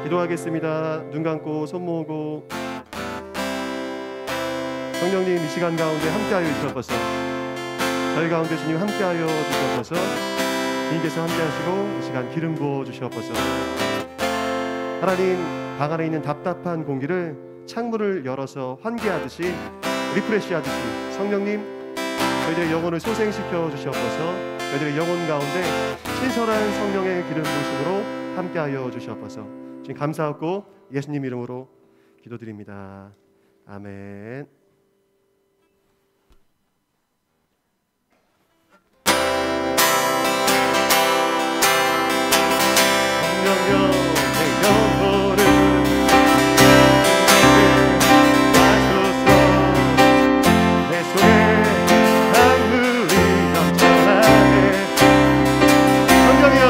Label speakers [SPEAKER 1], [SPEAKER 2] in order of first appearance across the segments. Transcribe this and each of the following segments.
[SPEAKER 1] 기도하겠습니다. 눈 감고 손 모으고. 성령님 이 시간 가운데 함께하여 주시옵소서. 저희 가운데 주님 함께하여 주시옵소서. 주님께서 함께하시고 이 시간 기름 부어 주시옵소서. 하나님, 방 안에 있는 답답한 공기를 창문을 열어서 환기하듯이 리프레시하듯이 성령님 저희들의 영혼을 소생시켜 주시옵소서. 저희들의 영혼 가운데 신선한 성령의 기름 부으심으로 함께하여 주시옵소서. 지금 감사하고 예수님 이름으로 기도드립니다. 아멘. 성령여 내 영혼을 하소서. 내 속에 강물이 넘쳐나게. 성령여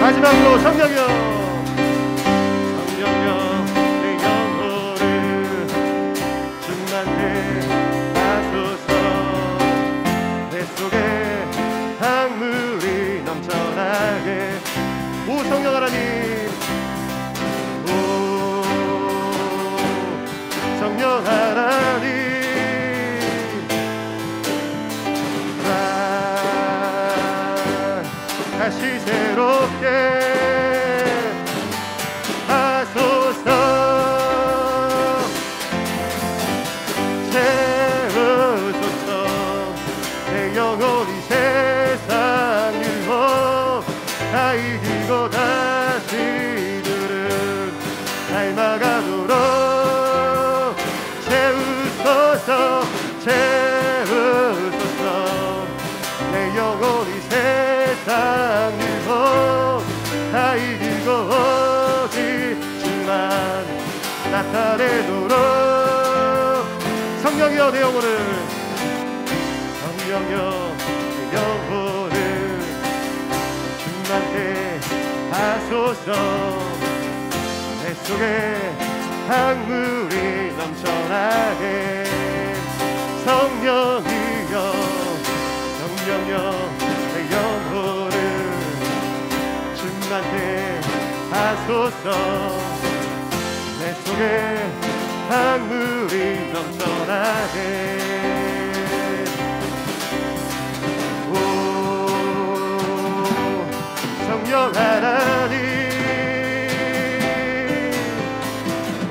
[SPEAKER 1] 마지막으로 성령여, 성령여 내 영혼을 충만케 하소서. 내 속에 강물이 넘쳐나게. 오 성령 하나님, 오 성령 하나님, 다시 새롭게 하소서. 채우소서. 내 영혼이 세상 유혹 다 이기고 다시 들은 닮아가도록 채우소서. 채우소서. 내 영혼이 세상 유혹 다 이기고 오직 주만 나타내도록. 성령이여 내 영혼을, 성령이여 내 영혼을 충만케 하소서. 내 속에 강물이 넘쳐나게. 성령이여, 성령이여 내 영혼을 충만케 하소서. 내 속에 강물이 넘쳐나게. 오 성령 하나님,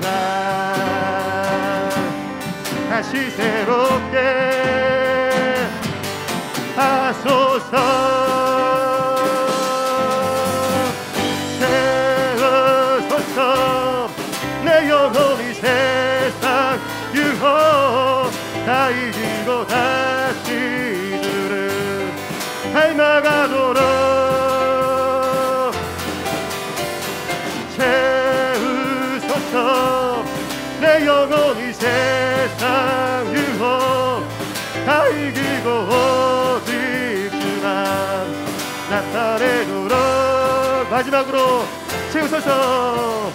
[SPEAKER 1] 나 다시 새롭게 하소서. 채우소서. 내 영혼이 세상 유혹 다 이기고 다시 주를 닮아가도록 채우소서. 내 영혼이 세상 유혹 다 이기고 오직 주만 나타내도록. 마지막으로 채우소서.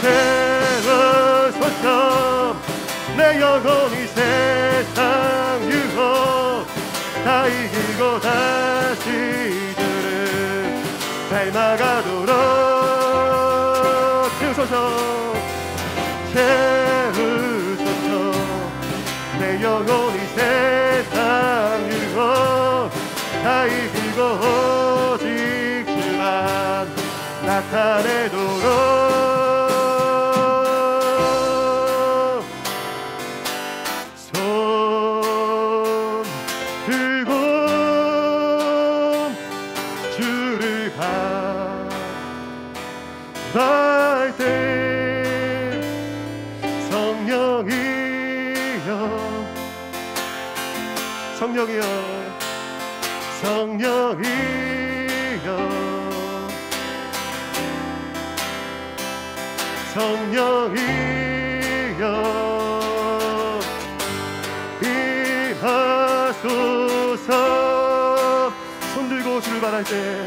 [SPEAKER 1] 채우소서. 내 영혼이 세상 유혹 다 이기고 다시 주를 닮아가도록 채우소서. 채우소서. 내 영혼이 세상 유혹 다 이기고 오직 주만 나타내도록. 손 들고 주를 바랄 때 성령이여, 성령이여, 성령이여, 성령이여 임하소서. 손들고 주를 바랄 때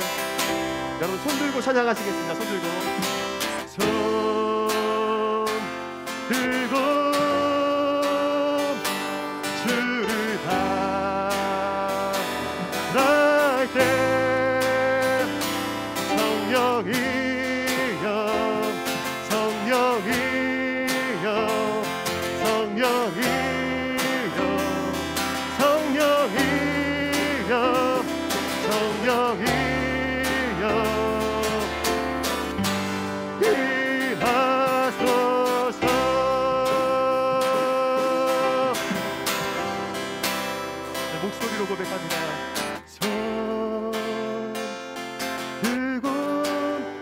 [SPEAKER 1] 여러분 손들고 찬양하시겠습니다. 손들고 주를 바랄 때 성령이여 성령이여 성령이여 성령이여 성령이여 임하소서. 목소리로 고백합니다.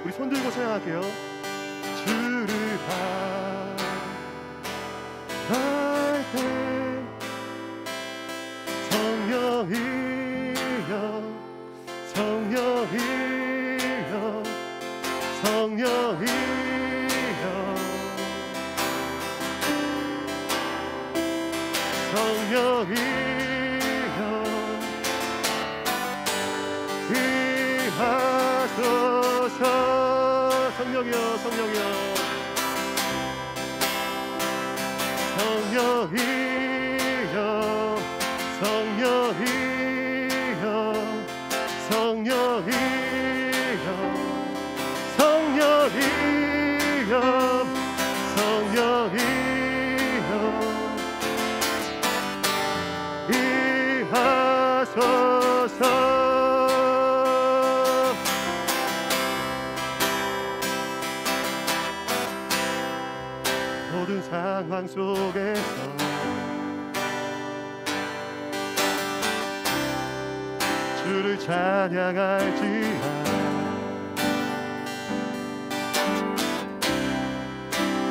[SPEAKER 1] 우리 손 들고 찬양할게요. 주를 바랄 때 성령이여 성령이여 성령이여 성령이여 임하소서. 성령이여 성령이여 성령이여 성령이여 성령이여 성령이여 성령이여 임하소서. 모든 상황 속에서 주를 찬양할지라.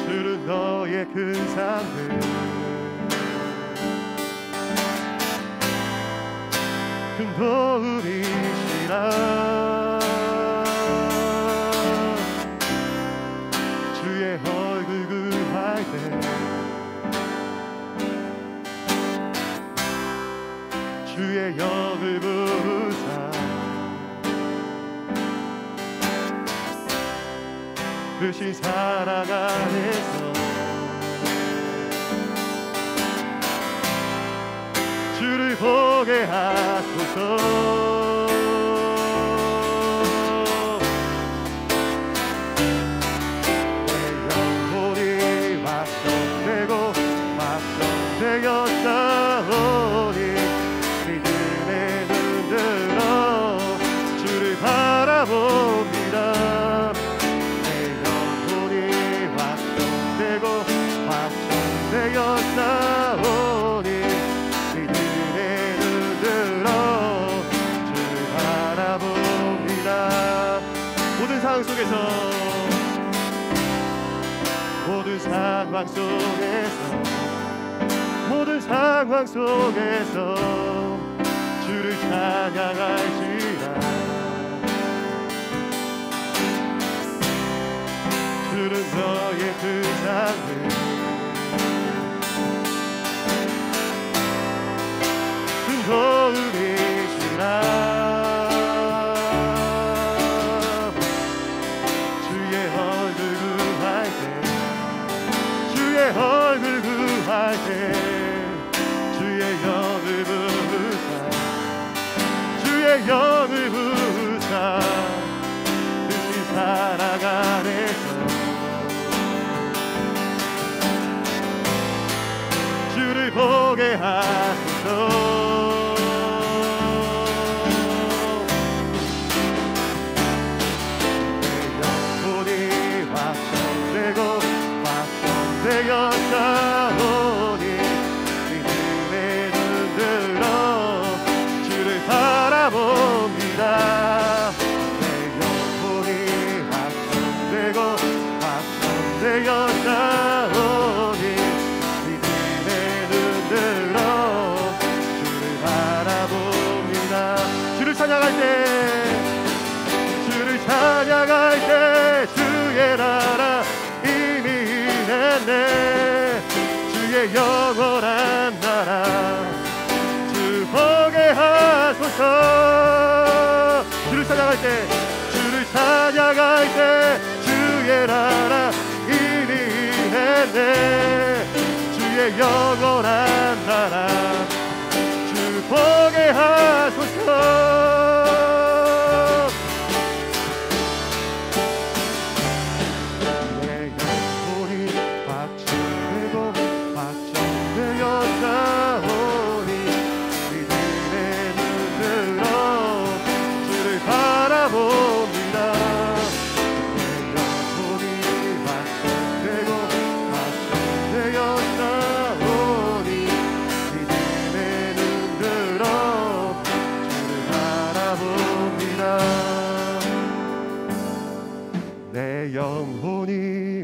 [SPEAKER 1] 주는 너의 큰 삶을 큰 도움이시라. 주의 얼굴 구할 때 주의 영을 부으사 크신 사랑 안에서 주를 보게 하소서. 되었사오니 믿음의 눈 들어 주를 바라봅니다. 내 영혼이 확정되고 확정되었사오니 믿음의 눈 들어 주를 바라봅니다. 모든 상황 속에서 모든 상황 속에서 모든 상황 속에서 주를 찬양할지라. 주는 너의 그 삶을 큰 도움이시라. 주의 얼굴 구할 때 주의 얼굴 구할 때 주의 영을 부으사 주의 영을 부으사 크신 사랑 안에서 주를 보게 하소서. 내 영혼이 확정되고 확정되었사오니 믿음의 눈 들어 주를 바라봅니다. 내 영혼이 확정되고 확정되었사오니 믿음의 눈 들어 주를 바라봅니다. 주를 찬양할 때 주를 찬양할 때 주의 나라 이미 이르네. 주의 영원한 나라 주보게 하소서. 주를 찬양할 때, 주를 찬양할 때 주의 나라 이미 했네. 주의 영원한 나라 주보게 하소서.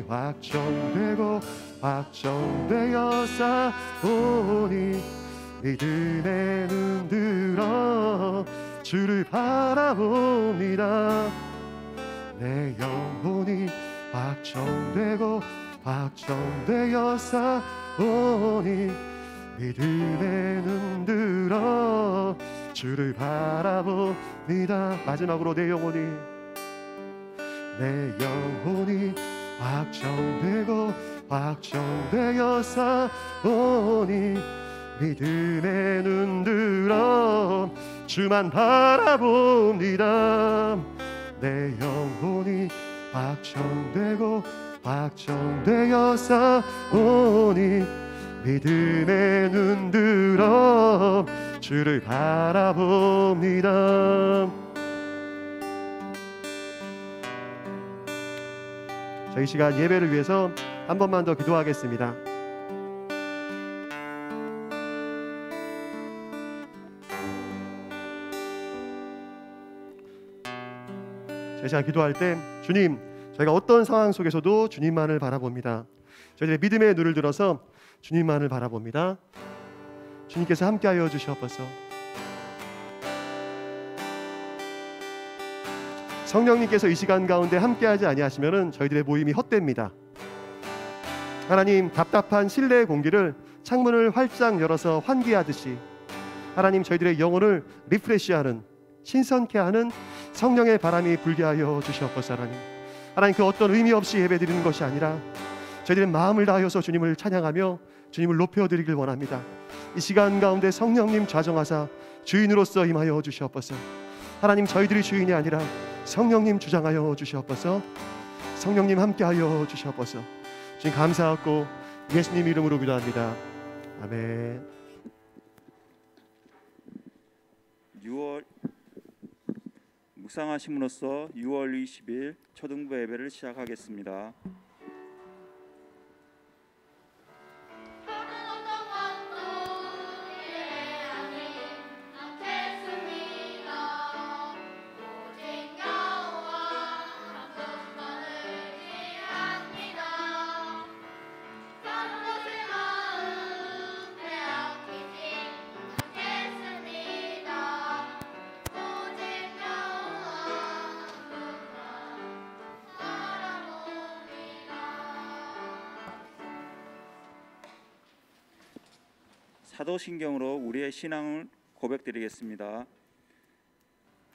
[SPEAKER 1] 확정되고 확정되어 싸우니 믿음의 눈 들어 주를 바라봅니다. 내 영혼이 확정되고 확정되어 싸우니 믿음의 눈 들어 주를 바라봅니다. 마지막으로 내 영혼이 확정되고 확정되어 싸우니 믿음의 눈 들어 주만 바라봅니다. 내 영혼이 확정되고 확정되어 싸우니 믿음의 눈 들어 주를 바라봅니다. 이 시간 예배를 위해서 한 번만 더 기도하겠습니다. 이 시간 기도할 때 주님, 저희가 어떤 상황 속에서도 주님만을 바라봅니다. 저희들의 믿음의 눈을 들어서 주님만을 바라봅니다. 주님께서 함께하여 주시옵소서. 성령님께서 이 시간 가운데 함께하지 아니하시면은 저희들의 모임이 헛됩니다. 하나님, 답답한 실내의 공기를 창문을 활짝 열어서 환기하듯이 하나님, 저희들의 영혼을 리프레시하는, 신선케 하는 성령의 바람이 불게 하여 주시옵소서. 하나님, 그 어떤 의미 없이 예배드리는 것이 아니라 저희들의 마음을 다하여서 주님을 찬양하며 주님을 높여드리길 원합니다. 이 시간 가운데 성령님 좌정하사 주인으로서 임하여 주시옵소서. 하나님, 저희들이 주인이 아니라 성령님 주장하여 주시옵소서. 성령님 함께하여 주시옵소서. 주님 감사하고 예수님 이름으로 기도합니다. 아멘.
[SPEAKER 2] 6월 묵상하심으로써 6월 20일 초등부 예배를 시작하겠습니다. 사도신경으로 우리의 신앙을 고백드리겠습니다.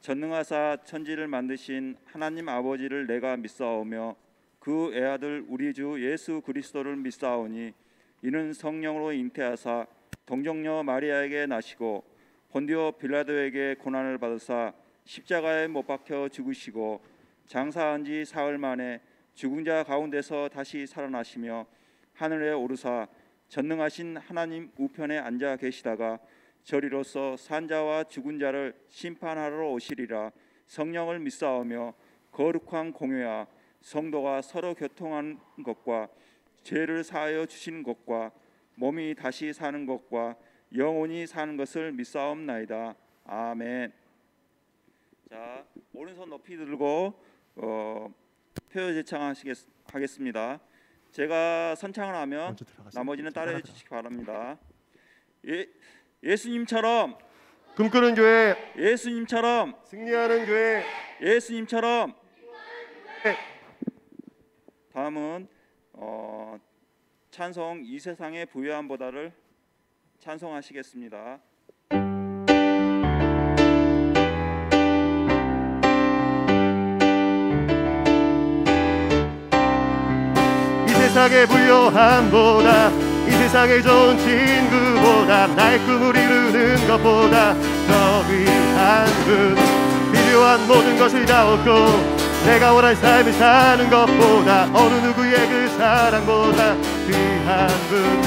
[SPEAKER 2] 전능하사 천지를 만드신 하나님 아버지를 내가 믿사오며 그 애아들 우리 주 예수 그리스도를 믿사오니 이는 성령으로 잉태하사 동정녀 마리아에게 나시고 본디오 빌라도에게 고난을 받으사 십자가에 못 박혀 죽으시고 장사한 지 사흘 만에 죽은 자 가운데서 다시 살아나시며 하늘에 오르사 전능하신 하나님 우편에 앉아 계시다가 저리로서 산자와 죽은 자를 심판하러 오시리라. 성령을 믿사오며 거룩한 공회와 성도가 서로 교통하는 것과 죄를 사하여 주시는 것과 몸이 다시 사는 것과 영원히 사는 것을 믿사옵나이다. 아멘. 자, 오른손 높이 들고 표요 제창하겠습니다. 제가 선창을 하면 나머지는 따라해 주시기 바랍니다. 예수님처럼
[SPEAKER 1] 꿈꾸는 교회,
[SPEAKER 2] 예수님처럼
[SPEAKER 1] 승리하는 교회,
[SPEAKER 2] 예수님처럼. 다음은 찬송 이 세상의 부유함보다를 찬송하시겠습니다.
[SPEAKER 1] 이 세상의 부요함보다, 이 세상의 좋은 친구보다, 나의 꿈을 이루는 것보다 더 귀한 분, 필요한 모든 것을 다 얻고 내가 원할 삶을 사는 것보다, 어느 누구의 그 사랑보다 귀한 분.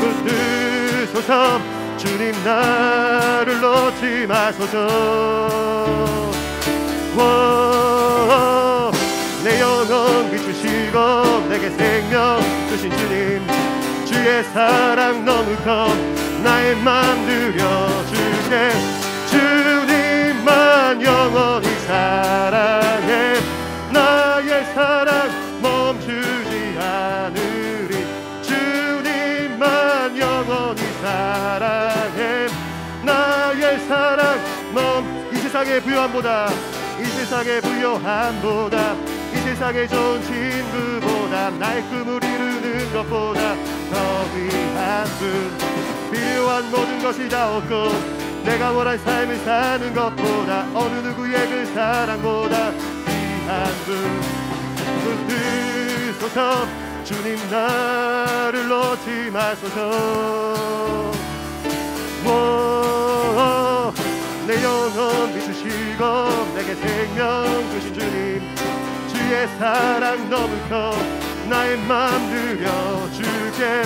[SPEAKER 1] 붙드소서, 주님 나를 놓지 마소서. 내 영혼 비추시고 내게 생명 주신 주님, 주의 사랑 너무 커 나의 맘 드려줄게. 주님만 영원히 사랑해, 나의 사랑 멈추지 않으리. 주님만 영원히 사랑해, 나의 사랑 이 세상의 부요함보다, 이 세상의 부요함보다, 이 세상의 좋은 친구보다, 나의 꿈을 이루는 것보다 더 귀한 분, 필요한 모든 것이 다 얻고 내가 원할 삶을 사는 것보다, 어느 누구의 그 사랑보다 귀한 분. 붙드소서, 주님 나를 놓지 마소서. 내 영혼 비추시고 내게 생명 주신 주님, 주의 사랑 너무 커 나의 맘 드려줄게.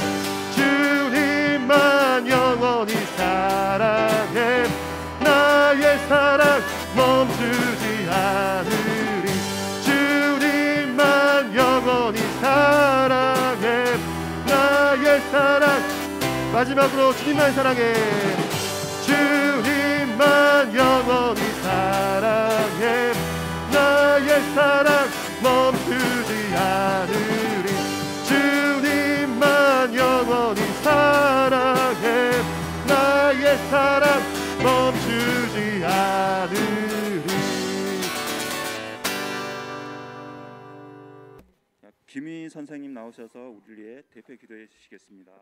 [SPEAKER 1] 주님만 영원히 사랑해, 나의 사랑 멈추지 않으리. 주님만 영원히 사랑해, 나의 사랑. 마지막으로 주님만 사랑해. 주님만 영원히 사랑해, 나의 사랑 멈추지 않으리. 주님만 영원히 사랑해, 나의 사랑 멈추지 않으리.
[SPEAKER 2] 김희 선생님 나오셔서 우리를 위해 대표 기도해 주시겠습니다.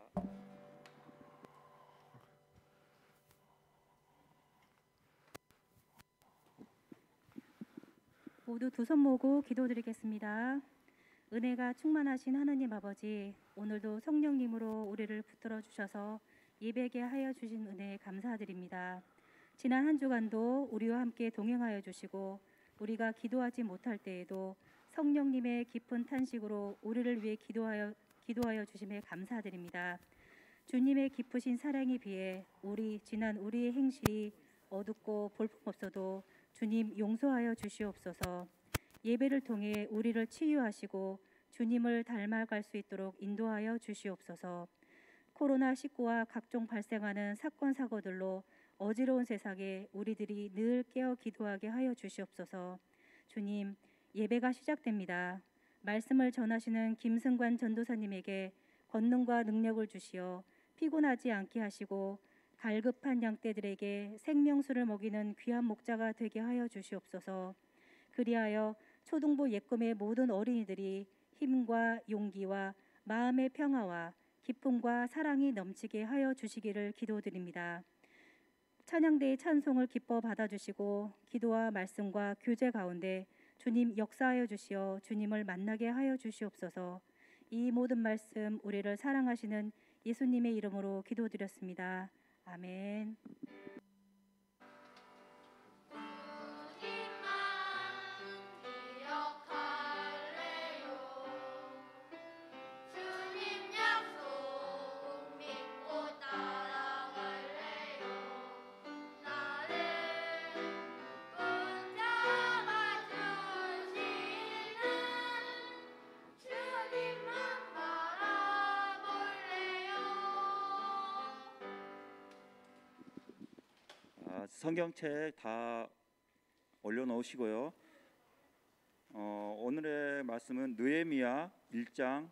[SPEAKER 3] 모두 두 손 모으고 기도드리겠습니다. 은혜가 충만하신 하나님 아버지, 오늘도 성령님으로 우리를 붙들어 주셔서 예배게 하여 주신 은혜에 감사드립니다. 지난 한 주간도 우리와 함께 동행하여 주시고, 우리가 기도하지 못할 때에도 성령님의 깊은 탄식으로 우리를 위해 기도하여 주심에 감사드립니다. 주님의 깊으신 사랑에 비해 지난 우리의 행실이 어둡고 볼품없어도 주님 용서하여 주시옵소서. 예배를 통해 우리를 치유하시고 주님을 닮아갈 수 있도록 인도하여 주시옵소서. 코로나19와 각종 발생하는 사건 사고들로 어지러운 세상에 우리들이 늘 깨어 기도하게 하여 주시옵소서. 주님, 예배가 시작됩니다. 말씀을 전하시는 김승관 전도사님에게 권능과 능력을 주시어 피곤하지 않게 하시고 갈급한 양떼들에게 생명수를 먹이는 귀한 목자가 되게 하여 주시옵소서. 그리하여 초등부 예금의 모든 어린이들이 힘과 용기와 마음의 평화와 기쁨과 사랑이 넘치게 하여 주시기를 기도드립니다. 찬양대의 찬송을 기뻐 받아주시고 기도와 말씀과 교제 가운데 주님 역사하여 주시어 주님을 만나게 하여 주시옵소서. 이 모든 말씀 우리를 사랑하시는 예수님의 이름으로 기도드렸습니다. 아멘.
[SPEAKER 2] 성경책 다 올려놓으시고요. 오늘의 말씀은 느헤미야 1장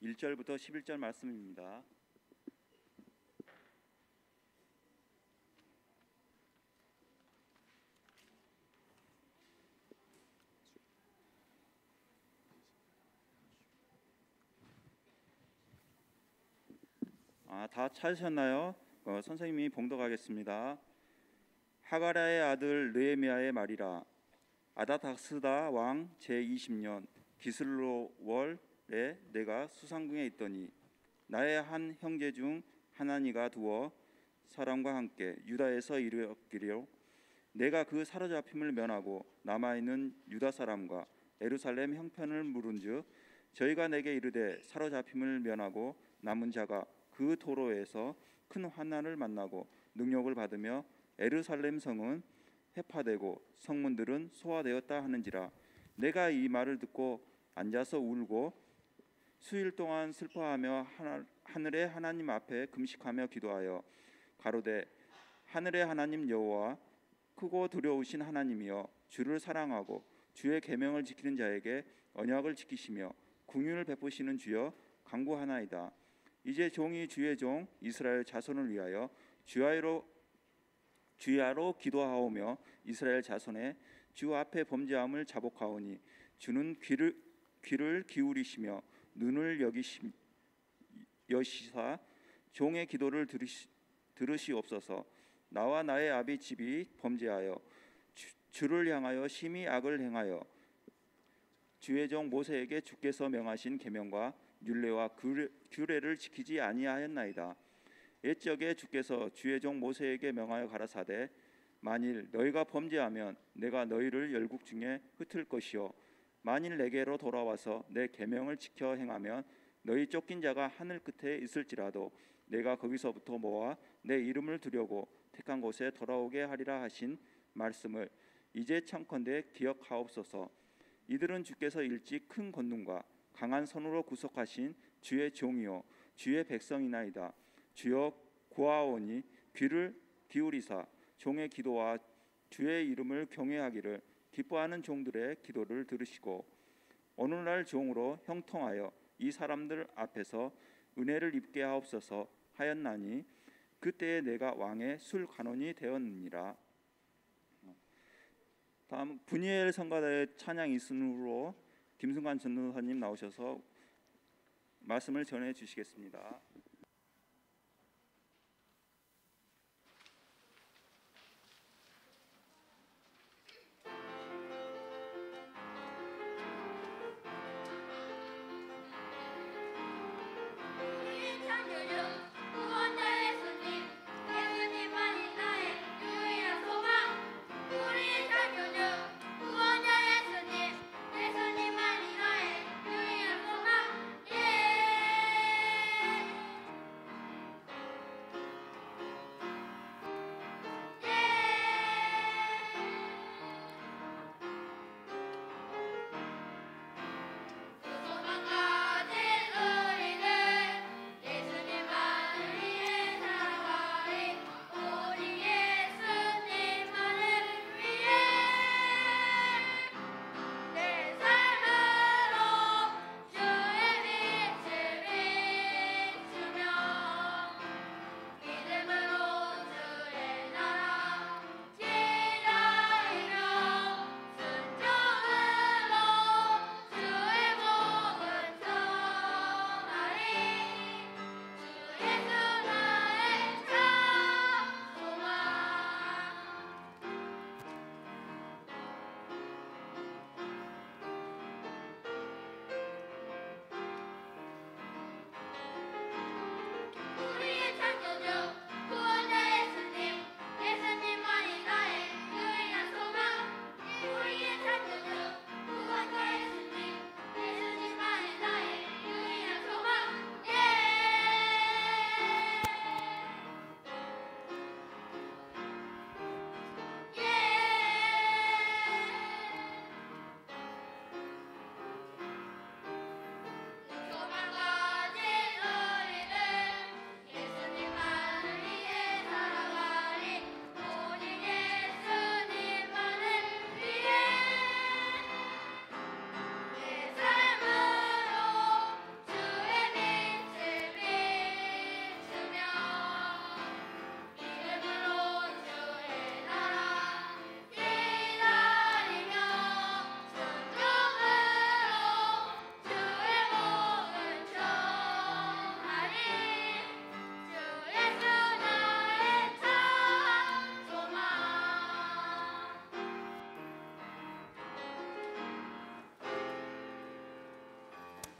[SPEAKER 2] 1절부터 11절 말씀입니다. 다 찾으셨나요? 선생님이 봉독하겠습니다. 하가랴의 아들 느헤미야의 말이라. 아다닥스다 왕 제20년 기슬로월에 내가 수상궁에 있더니 나의 한 형제 중 하나니가 두어 사람과 함께 유다에서 이르기로 내가 그 사로잡힘을 면하고 남아있는 유다 사람과 예루살렘 형편을 물은즉 저희가 내게 이르되 사로잡힘을 면하고 남은 자가 그 도로에서 큰 환난을 만나고 능력을 받으며 예루살렘 성은 해파되고 성문들은 소화되었다 하는지라. 내가 이 말을 듣고 앉아서 울고 수일 동안 슬퍼하며 하늘의 하나님 앞에 금식하며 기도하여 가로되 하늘의 하나님 여호와 크고 두려우신 하나님이여 주를 사랑하고 주의 계명을 지키는 자에게 언약을 지키시며 긍휼을 베푸시는 주여 간구하나이다. 이제 종이 주의 종 이스라엘 자손을 위하여 주야로 기도하오며 이스라엘 자손의 주 앞에 범죄함을 자복하오니 주는 귀를 기울이시며 눈을 여시사 종의 기도를 들으시옵소서. 나와 나의 아비 집이 범죄하여 주를 향하여 심히 악을 행하여 주의 종 모세에게 주께서 명하신 계명과 율례와 규례를 지키지 아니하였나이다. 옛적에 주께서 주의 종 모세에게 명하여 가라사대 만일 너희가 범죄하면 내가 너희를 열국 중에 흩을 것이요 만일 내게로 돌아와서 내 계명을 지켜 행하면 너희 쫓긴 자가 하늘 끝에 있을지라도 내가 거기서부터 모아 내 이름을 두려고 택한 곳에 돌아오게 하리라 하신 말씀을 이제 청컨대 기억하옵소서. 이들은 주께서 일찍 큰 권능과 강한 손으로 구속하신 주의 종이요 주의 백성이나이다. 주여 구하오니 귀를 기울이사 종의 기도와 주의 이름을 경외하기를 기뻐하는 종들의 기도를 들으시고 오늘날 종으로 형통하여 이 사람들 앞에서 은혜를 입게 하옵소서 하였나니 그때에 내가 왕의 술 간원이 되었느니라. 다음 분이엘 성가대의 찬양 이순으로 김승관 전도사님 나오셔서 말씀을 전해 주시겠습니다.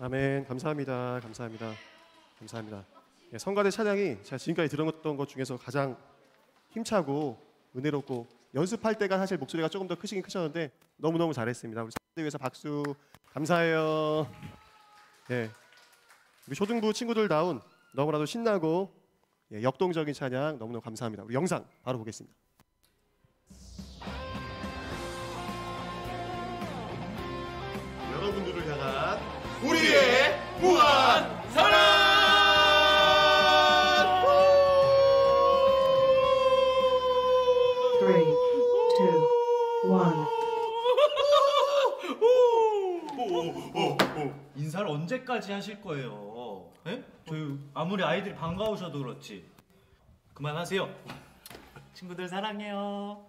[SPEAKER 1] 아멘. 감사합니다. 감사합니다. 감사합니다. 예, 성가대 찬양이 제가 지금까지 들었던 것 중에서 가장 힘차고 은혜롭고 연습할 때가 사실 목소리가 조금 더 크시긴 크셨는데 너무너무 잘했습니다. 우리 성가대 위해서 박수 감사해요. 예, 우리 초등부 친구들다운 너무나도 신나고 역동적인 찬양 너무너무 감사합니다. 우리 영상 바로 보겠습니다. 여러분들을 향한 우리의 무한 사랑!
[SPEAKER 4] Three, two, one.
[SPEAKER 5] 인사를 언제까지 하실 거예요? 예? 저희 아무리 아이들이 반가우셔도 그렇지. 그만하세요. 친구들 사랑해요.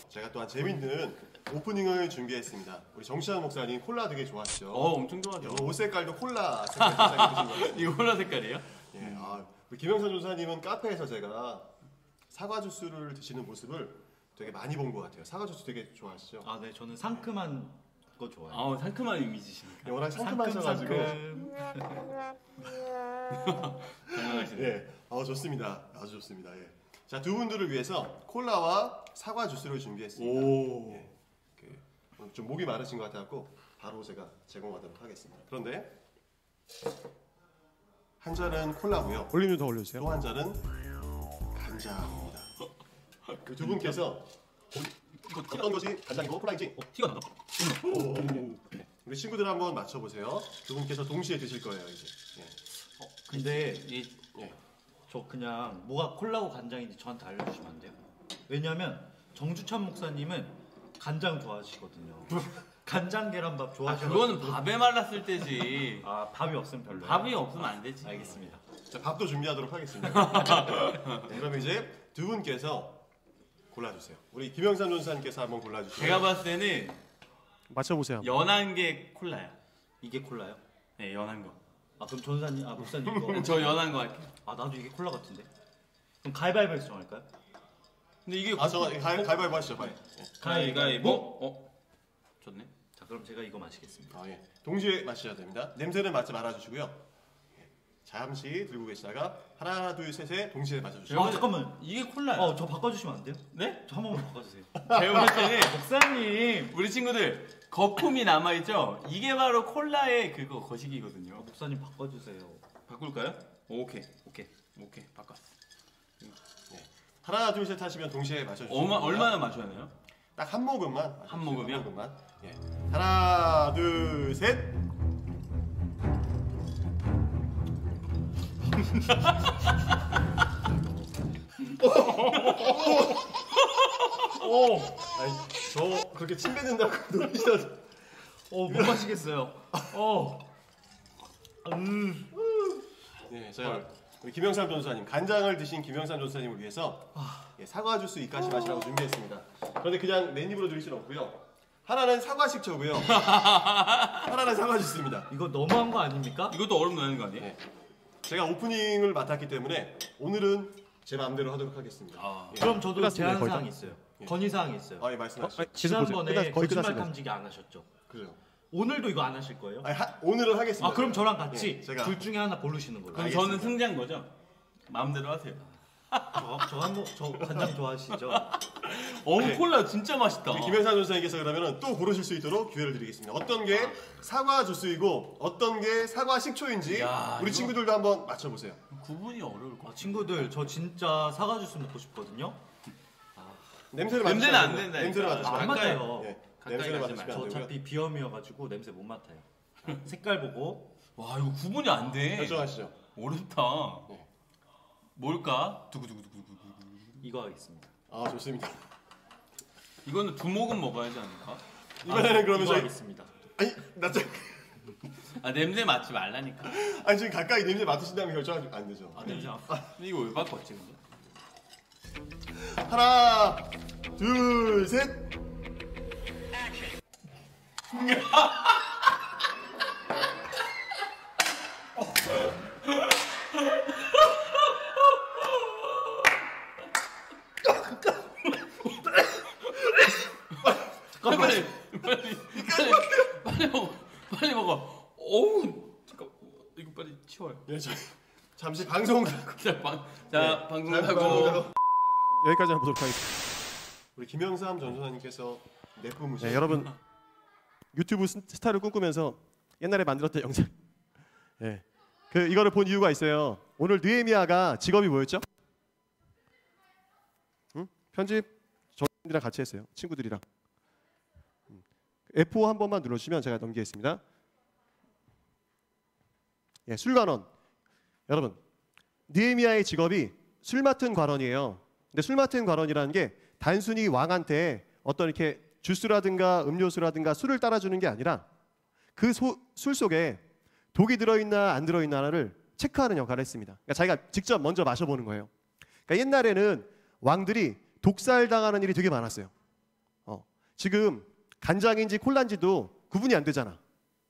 [SPEAKER 1] 제가 또한 재밌는 오프닝을 준비했습니다. 우리 정시환 목사님 콜라 되게 좋아하시죠?
[SPEAKER 6] 엄청 좋아하죠.
[SPEAKER 1] 오늘 옷 색깔도 콜라 색깔 입으신 거예요.
[SPEAKER 6] 이거 콜라 색깔이에요?
[SPEAKER 1] 예, 우리 김영선 전사님은 카페에서 제가 사과 주스를 드시는 모습을 되게 많이 본 것 같아요. 사과 주스 되게 좋아하시죠?
[SPEAKER 5] 아, 네, 저는 상큼한 거 좋아해요.
[SPEAKER 6] 상큼한 이미지시니까.
[SPEAKER 1] 워낙 상큼하셔가지고.
[SPEAKER 6] 건강하시네.
[SPEAKER 1] 예, 좋습니다. 아주 좋습니다. 예. 자, 두 분들을 위해서 콜라와 사과 주스를 준비했습니다.
[SPEAKER 6] 오.
[SPEAKER 1] 예, 오늘 좀 목이 마르신 것 같아서 바로 제가 제공하도록 하겠습니다. 그런데 한 잔은 콜라고요. 볼륨 좀 더 올려주세요. 또 한 잔은 간장입니다. 그 두 분께서 어떤 것이 간장이고 콜라인지
[SPEAKER 5] 티가 나나?
[SPEAKER 1] 우리 친구들 한번 맞춰보세요. 두 분께서 동시에 드실 거예요 이제. 예.
[SPEAKER 5] 근데
[SPEAKER 1] 예.
[SPEAKER 5] 저 그냥 뭐가 콜라고 간장인지 저한테 알려주시면 안 돼요? 왜냐면 정주찬 목사님은 간장 좋아하시거든요. 간장 계란밥 좋아하시거든요.
[SPEAKER 6] 그거는 밥에 말랐을 때지.
[SPEAKER 5] 아, 밥이 없으면 별로예요?
[SPEAKER 6] 밥이 없으면 안 되지.
[SPEAKER 5] 알겠습니다.
[SPEAKER 1] 자, 밥도 준비하도록 하겠습니다. 네, 그럼 이제 두 분께서 골라주세요. 우리 김영삼 전사님께서 한번 골라주세요.
[SPEAKER 6] 제가 봤을 때는
[SPEAKER 1] 맞춰보세요.
[SPEAKER 6] 연한 게 콜라야.
[SPEAKER 5] 이게 콜라요?
[SPEAKER 6] 네, 연한 거.
[SPEAKER 5] 아, 그럼 전사님, 목사님 이거.
[SPEAKER 6] 저 연한 거 할게요.
[SPEAKER 5] 아, 나도 이게 콜라 같은데. 그럼 가위바위보에서 정할까요?
[SPEAKER 6] 근데 이게
[SPEAKER 1] 가위바위보 하시죠, 빨리.
[SPEAKER 6] 가위바위보. 좋네.
[SPEAKER 5] 자, 그럼 제가 이거 마시겠습니다.
[SPEAKER 1] 예. 동시에 마셔야 됩니다. 냄새는 맡지 말아주시고요. 예. 잠시 들고 계시다가 하나, 둘, 셋에 동시에 마셔주시고.
[SPEAKER 5] 아, 잠깐만.
[SPEAKER 6] 이게 콜라야.
[SPEAKER 5] 저 바꿔주시면 안 돼요?
[SPEAKER 6] 네?
[SPEAKER 5] 저 한 번만 바꿔주세요.
[SPEAKER 6] 제가 볼 때는
[SPEAKER 5] 목사님.
[SPEAKER 6] 우리 친구들 거품이 남아있죠? 이게 바로 콜라의 그거 거시기거든요.
[SPEAKER 5] 목사님 바꿔주세요.
[SPEAKER 6] 바꿀까요? 오케이. 바꿨어.
[SPEAKER 1] 하나, 둘, 셋 하시면 동시에 마셔주시고.
[SPEAKER 6] 얼마나 마셔야 해요?
[SPEAKER 1] 딱 한 모금만.
[SPEAKER 6] 한 모금이요?
[SPEAKER 1] 한 모금만. 예. 하나, 둘, 셋. 아니, 저 그렇게 침 뱉는다고 놀리셔서.
[SPEAKER 5] 못 마시겠어요.
[SPEAKER 1] 네, 저희 우리 김영삼 전사님 간장을 드신 김영삼 전사님을 위해서 사과 주스 이까시 마시라고 준비했습니다. 그런데 그냥 맨입으로 드릴 수는 없고요. 하나는 사과 식초고요. 하나는 사과 주스입니다.
[SPEAKER 5] 이거 너무한 거 아닙니까?
[SPEAKER 6] 이것도 얼음 넣는 거 아니에요?
[SPEAKER 1] 네. 제가 오프닝을 맡았기 때문에 오늘은 제 마음대로 하도록 하겠습니다.
[SPEAKER 5] 그럼 저도
[SPEAKER 1] 끝났습니다.
[SPEAKER 5] 제한 사항이 있어요. 건의 사항이 있어요.
[SPEAKER 1] 예, 말씀하시죠.
[SPEAKER 5] 지난번에
[SPEAKER 1] 거의
[SPEAKER 5] 거짓말
[SPEAKER 1] 끝났습니다.
[SPEAKER 5] 탐지기 안 하셨죠?
[SPEAKER 1] 그죠.
[SPEAKER 5] 오늘도 이거 안 하실 거예요?
[SPEAKER 1] 오늘은 하겠습니다.
[SPEAKER 5] 아, 그럼 저랑 같이
[SPEAKER 1] 예, 제가
[SPEAKER 5] 둘 중에 하나 고르시는 걸로.
[SPEAKER 6] 그럼 저는 승자인 거죠? 마음대로 하세요.
[SPEAKER 5] 저 간장 좋아하시죠?
[SPEAKER 1] 네.
[SPEAKER 6] 콜라 진짜 맛있다.
[SPEAKER 1] 우리 김영삼 전사님께서 그러면은 또 고르실 수 있도록 기회를 드리겠습니다. 어떤 게 사과 주스이고 어떤 게 사과 식초인지
[SPEAKER 6] 야,
[SPEAKER 1] 우리
[SPEAKER 6] 이거-
[SPEAKER 1] 친구들도 한번 맞춰보세요.
[SPEAKER 6] 구분이 어려울 것 같아.
[SPEAKER 5] 친구들, 저 진짜 사과 주스 먹고 싶거든요.
[SPEAKER 1] 냄새를
[SPEAKER 6] 냄새는
[SPEAKER 1] 맡으시면
[SPEAKER 6] 안
[SPEAKER 1] 안 돼요.
[SPEAKER 6] 된다니까.
[SPEAKER 1] 냄새를
[SPEAKER 5] 안
[SPEAKER 1] 맡으시면 안
[SPEAKER 6] 가까이-
[SPEAKER 5] 맞아요.
[SPEAKER 1] 돼요.
[SPEAKER 6] 가까이
[SPEAKER 1] 냄새를
[SPEAKER 6] 가지
[SPEAKER 1] 맡으시면
[SPEAKER 5] 저
[SPEAKER 1] 안 되고요.
[SPEAKER 5] 어차피 비염이어가지고 냄새 못 맡아요. 색깔 보고
[SPEAKER 6] 와, 이거 구분이 안 돼.
[SPEAKER 1] 결정하시죠.
[SPEAKER 6] 어렵다.
[SPEAKER 1] 네.
[SPEAKER 6] 뭘까? 두구두구두구두구.
[SPEAKER 5] 이거 하겠습니다.
[SPEAKER 1] 아, 좋습니다.
[SPEAKER 6] 이거는 두 모금 먹어야지 않을까?
[SPEAKER 1] 이번에는 그러면
[SPEAKER 5] 이거
[SPEAKER 1] 저희
[SPEAKER 5] 하겠습니다.
[SPEAKER 1] 아니
[SPEAKER 6] 냄새 맡지 말라니까.
[SPEAKER 1] 아니 지금 가까이 냄새 맡으신 다음에 결정하면 안 되죠.
[SPEAKER 5] 냄새 안
[SPEAKER 6] 근데 이거 왜 바꿨지 근데?
[SPEAKER 1] 하나, 둘, 셋.
[SPEAKER 6] 빨리.
[SPEAKER 1] 예, 저희 잠시 방송
[SPEAKER 6] 방송을 하고
[SPEAKER 1] 여기까지 한번 보도록 하겠습니다. 우리 김영삼 전소사님께서 내뿜으신 여러분 유튜브 스타를 꿈꾸면서 옛날에 만들었던 영상 예. 이거를 본 이유가 있어요. 오늘 느헤미야가 직업이 뭐였죠? 응? 편집 저들이랑 같이 했어요. 친구들이랑. F5 한 번만 눌러주시면 제가 넘기겠습니다. 예, 술관원. 여러분, 느헤미야의 직업이 술 맡은 관원이에요. 근데 술 맡은 관원이라는 게 단순히 왕한테 어떤 이렇게 주스라든가 음료수라든가 술을 따라주는 게 아니라 그 술 속에 독이 들어있나 안 들어있나를 체크하는 역할을 했습니다. 그러니까 자기가 직접 먼저 마셔보는 거예요. 그러니까 옛날에는 왕들이 독살 당하는 일이 되게 많았어요. 지금 간장인지 콜라인지도 구분이 안 되잖아.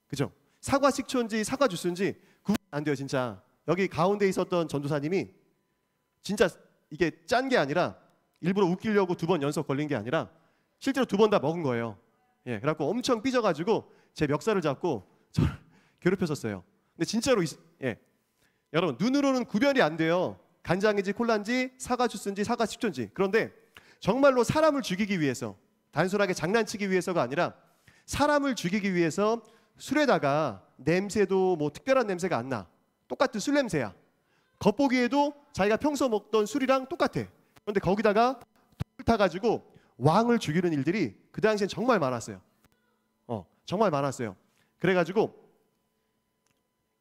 [SPEAKER 1] 그죠? 사과 식초인지 사과 주스인지 구분이 안 돼요, 진짜. 여기 가운데 있었던 전도사님이 진짜 이게 짠 게 아니라 일부러 웃기려고 2번 연속 걸린 게 아니라 실제로 2번 다 먹은 거예요. 예, 그래갖고 엄청 삐져가지고 제 멱살을 잡고 저를 괴롭혔었어요. 근데 진짜로 예, 여러분 눈으로는 구별이 안 돼요. 간장인지 콜라인지 사과 주스인지 사과 식초인지. 그런데 정말로 사람을 죽이기 위해서 단순하게 장난치기 위해서가 아니라 사람을 죽이기 위해서 술에다가 냄새도 뭐 특별한 냄새가 안 나. 똑같은 술 냄새야. 겉보기에도 자기가 평소 먹던 술이랑 똑같아. 그런데 거기다가 독을 타가지고 왕을 죽이는 일들이 그 당시엔 정말 많았어요. 정말 많았어요. 그래가지고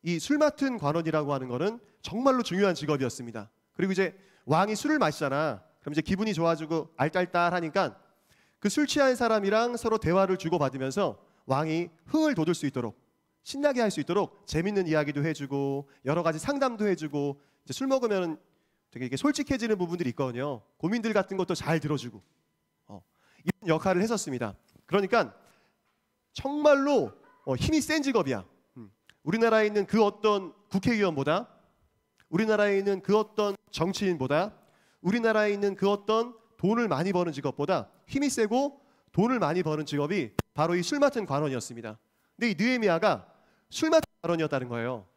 [SPEAKER 1] 이 술 맡은 관원이라고 하는 거는 정말로 중요한 직업이었습니다. 그리고 이제 왕이 술을 마시잖아. 그럼 이제 기분이 좋아지고 알딸딸하니까 그 술 취한 사람이랑 서로 대화를 주고받으면서 왕이 흥을 돋을 수 있도록 신나게 할 수 있도록 재밌는 이야기도 해주고 여러 가지 상담도 해주고 이제 술 먹으면 되게 이게 솔직해지는 부분들이 있거든요. 고민들 같은 것도 잘 들어주고 이런 역할을 했었습니다. 그러니까 정말로 힘이 센 직업이야. 우리나라에 있는 그 어떤 국회의원보다 우리나라에 있는 그 어떤 정치인보다 우리나라에 있는 그 어떤 돈을 많이 버는 직업보다 힘이 세고 돈을 많이 버는 직업이 바로 이 술 맡은 관원이었습니다. 근데 이 느헤미야가 술 맡은 관원이었다는 거예요.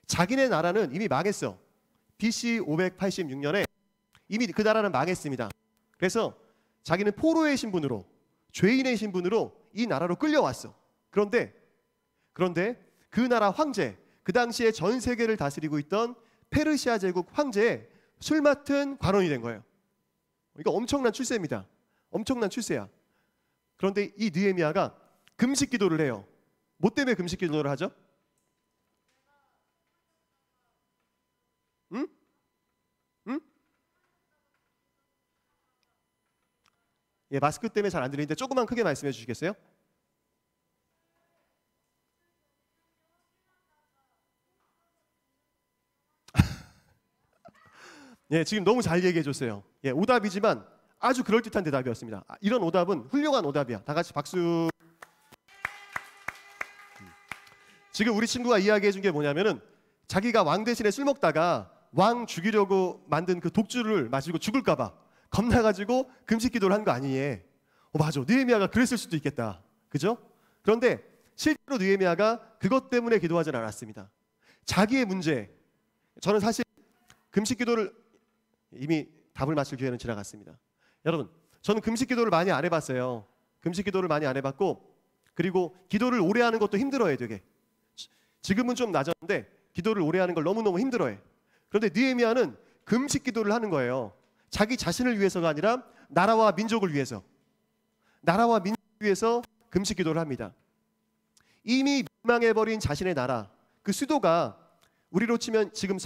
[SPEAKER 1] 자기네 나라는 이미 망했어. BC 586년에 이미 그 나라는 망했습니다. 그래서 자기는 포로의 신분으로 죄인의 신분으로 이 나라로 끌려왔어. 그런데 그 나라 황제, 그 당시에 전 세계를 다스리고 있던 페르시아 제국 황제의 술 맡은 관원이 된 거예요. 이거 엄청난 출세입니다. 엄청난 출세야. 그런데 이 느헤미야가 금식 기도를 해요. 뭐 때문에 금식 기도를 하죠? 응? 응? 예, 마스크 때문에 잘 안 들리는데 조금만 크게 말씀해 주시겠어요? 예, 지금 너무 잘 얘기해 줬어요. 예, 오답이지만 아주 그럴듯한 대답이었습니다. 이런 오답은 훌륭한 오답이야. 다 같이 박수. 지금 우리 친구가 이야기해 준 게 뭐냐면은 자기가 왕 대신에 술 먹다가 왕 죽이려고 만든 그 독주를 마시고 죽을까 봐 겁나가지고 금식 기도를 한 거 아니에요. 맞아. 느헤미야가 그랬을 수도 있겠다. 그죠? 그런데 실제로 느헤미야가 그것 때문에 기도하진 않았습니다. 자기의 문제. 저는 사실 금식 기도를 이미 답을 맞출 기회는 지나갔습니다. 여러분, 저는 금식 기도를 많이 안 해봤어요. 금식 기도를 많이 안 해봤고, 그리고 기도를 오래 하는 것도 힘들어해 되게. 지금은 좀 낮았는데 기도를 오래 하는 걸 너무너무 힘들어해. 그런데 느헤미야는 금식 기도를 하는 거예요. 자기 자신을 위해서가 아니라 나라와 민족을 위해서. 나라와 민족을 위해서 금식 기도를 합니다. 이미 멸망해버린 자신의 나라, 그 수도가 우리로 치면 지금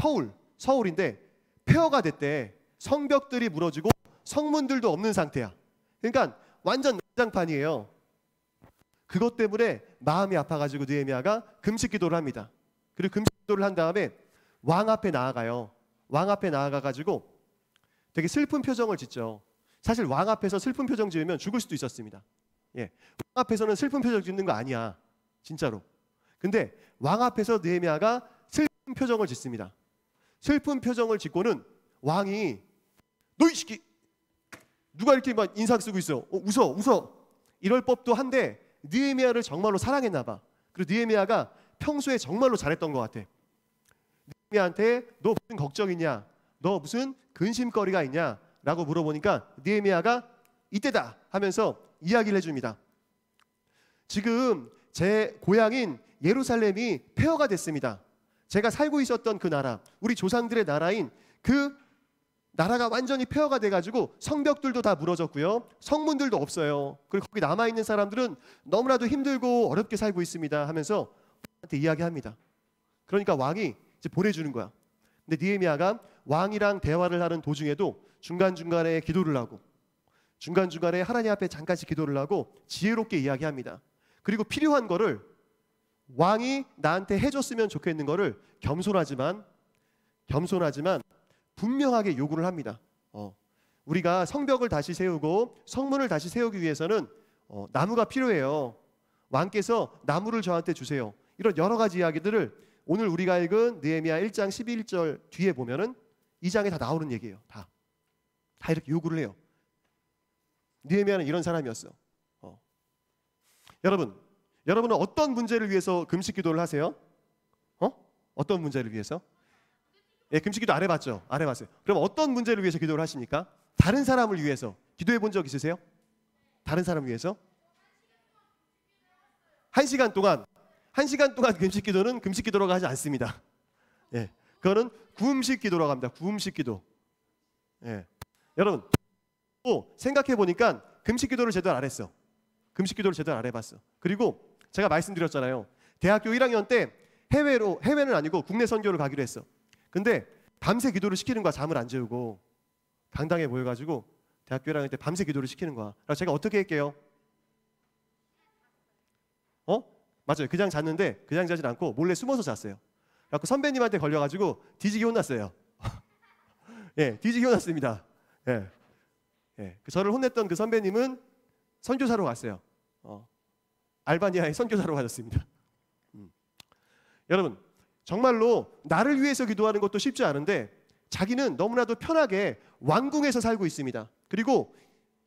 [SPEAKER 1] 서울인데 폐허가 됐대. 성벽들이 무너지고 성문들도 없는 상태야. 그러니까 완전 난장판이에요. 그것 때문에 마음이 아파가지고 느헤미야가 금식 기도를 합니다. 그리고 금식 기도를 한 다음에 왕 앞에 나아가요. 왕 앞에 나아가가지고 되게 슬픈 표정을 짓죠. 사실 왕 앞에서 슬픈 표정 지으면 죽을 수도 있었습니다. 예, 왕 앞에서는 슬픈 표정 짓는 거 아니야. 진짜로. 근데 왕 앞에서 느헤미야가 슬픈 표정을 짓습니다. 슬픈 표정을 짓고는 왕이 너 이 새끼 누가 이렇게 막 인상 쓰고 있어. 웃어. 이럴 법도 한데 느헤미야를 정말로 사랑했나 봐. 그리고 느헤미야가 평소에 정말로 잘했던 것 같아. 느헤미야한테 너 무슨 걱정이냐? 너 무슨 근심거리가 있냐? 라고 물어보니까 느헤미야가 이때다 하면서 이야기를 해줍니다. 지금 제 고향인 예루살렘이 폐허가 됐습니다. 제가 살고 있었던 그 나라, 우리 조상들의 나라인 그 나라가 완전히 폐허가 돼가지고 성벽들도 다 무너졌고요. 성문들도 없어요. 그리고 거기 남아있는 사람들은 너무나도 힘들고 어렵게 살고 있습니다 하면서 한테 이야기합니다. 그러니까 왕이 이제 보내주는 거야. 근데 느헤미야가 왕이랑 대화를 하는 도중에도 중간중간에 기도를 하고 중간중간에 하나님 앞에 잠깐씩 기도를 하고 지혜롭게 이야기합니다. 그리고 필요한 거를 왕이 나한테 해줬으면 좋겠는 거를 겸손하지만 분명하게 요구를 합니다. 우리가 성벽을 다시 세우고 성문을 다시 세우기 위해서는 나무가 필요해요. 왕께서 나무를 저한테 주세요. 이런 여러 가지 이야기들을 오늘 우리가 읽은 느헤미야 1장 11절 뒤에 보면은 2장에 다 나오는 얘기예요. 다 이렇게 요구를 해요. 느헤미야는 이런 사람이었어. 여러분은 어떤 문제를 위해서 금식 기도를 하세요? 어떤 문제를 위해서? 예, 금식 기도 안 해봤죠? 안 해봤어요. 그럼 어떤 문제를 위해서 기도를 하십니까? 다른 사람을 위해서 기도해 본 적 있으세요? 다른 사람을 위해서? 1시간 동안 금식 기도는 금식 기도라고 하지 않습니다. 예, 그거는 구음식 기도라고 합니다. 구음식 기도. 예, 여러분 또 생각해 보니까 금식 기도를 제대로 안 했어. 금식 기도를 제대로 안 해봤어. 그리고 제가 말씀드렸잖아요. 대학교 1학년 때 해외는 아니고 국내 선교를 가기로 했어. 근데 밤새 기도를 시키는 거야. 잠을 안 재우고 강당에 모여가지고 대학교 1학년 때 밤새 기도를 시키는 거야. 그래서 제가 어떻게 할게요? 맞아요. 그냥 잤는데 그냥 자진 않고 몰래 숨어서 잤어요. 그래서 선배님한테 걸려가지고 뒤지게 혼났어요. 예, 뒤지게 혼났습니다. 예, 저를 혼냈던 그 선배님은 선교사로 갔어요. 알바니아에 선교사로 가셨습니다. 여러분 정말로 나를 위해서 기도하는 것도 쉽지 않은데 자기는 너무나도 편하게 왕궁에서 살고 있습니다. 그리고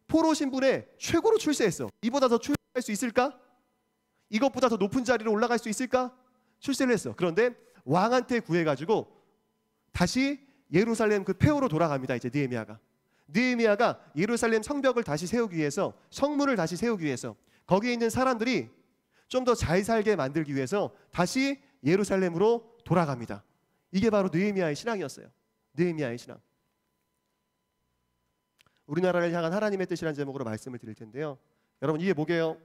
[SPEAKER 1] 포로 신분에 최고로 출세했어. 이보다 더 출세할 수 있을까? 이것보다 더 높은 자리로 올라갈 수 있을까? 출세를 했어. 그런데 왕한테 구해가지고 다시 예루살렘 그 폐허로 돌아갑니다. 이제 느헤미야가 예루살렘 성벽을 다시 세우기 위해서, 성문을 다시 세우기 위해서, 거기에 있는 사람들이 좀 더 잘 살게 만들기 위해서 다시 예루살렘으로 돌아갑니다. 이게 바로 느헤미야의 신앙이었어요. 느헤미야의 신앙. 우리나라를 향한 하나님의 뜻이라는 제목으로 말씀을 드릴 텐데요. 여러분 이게 뭐게요?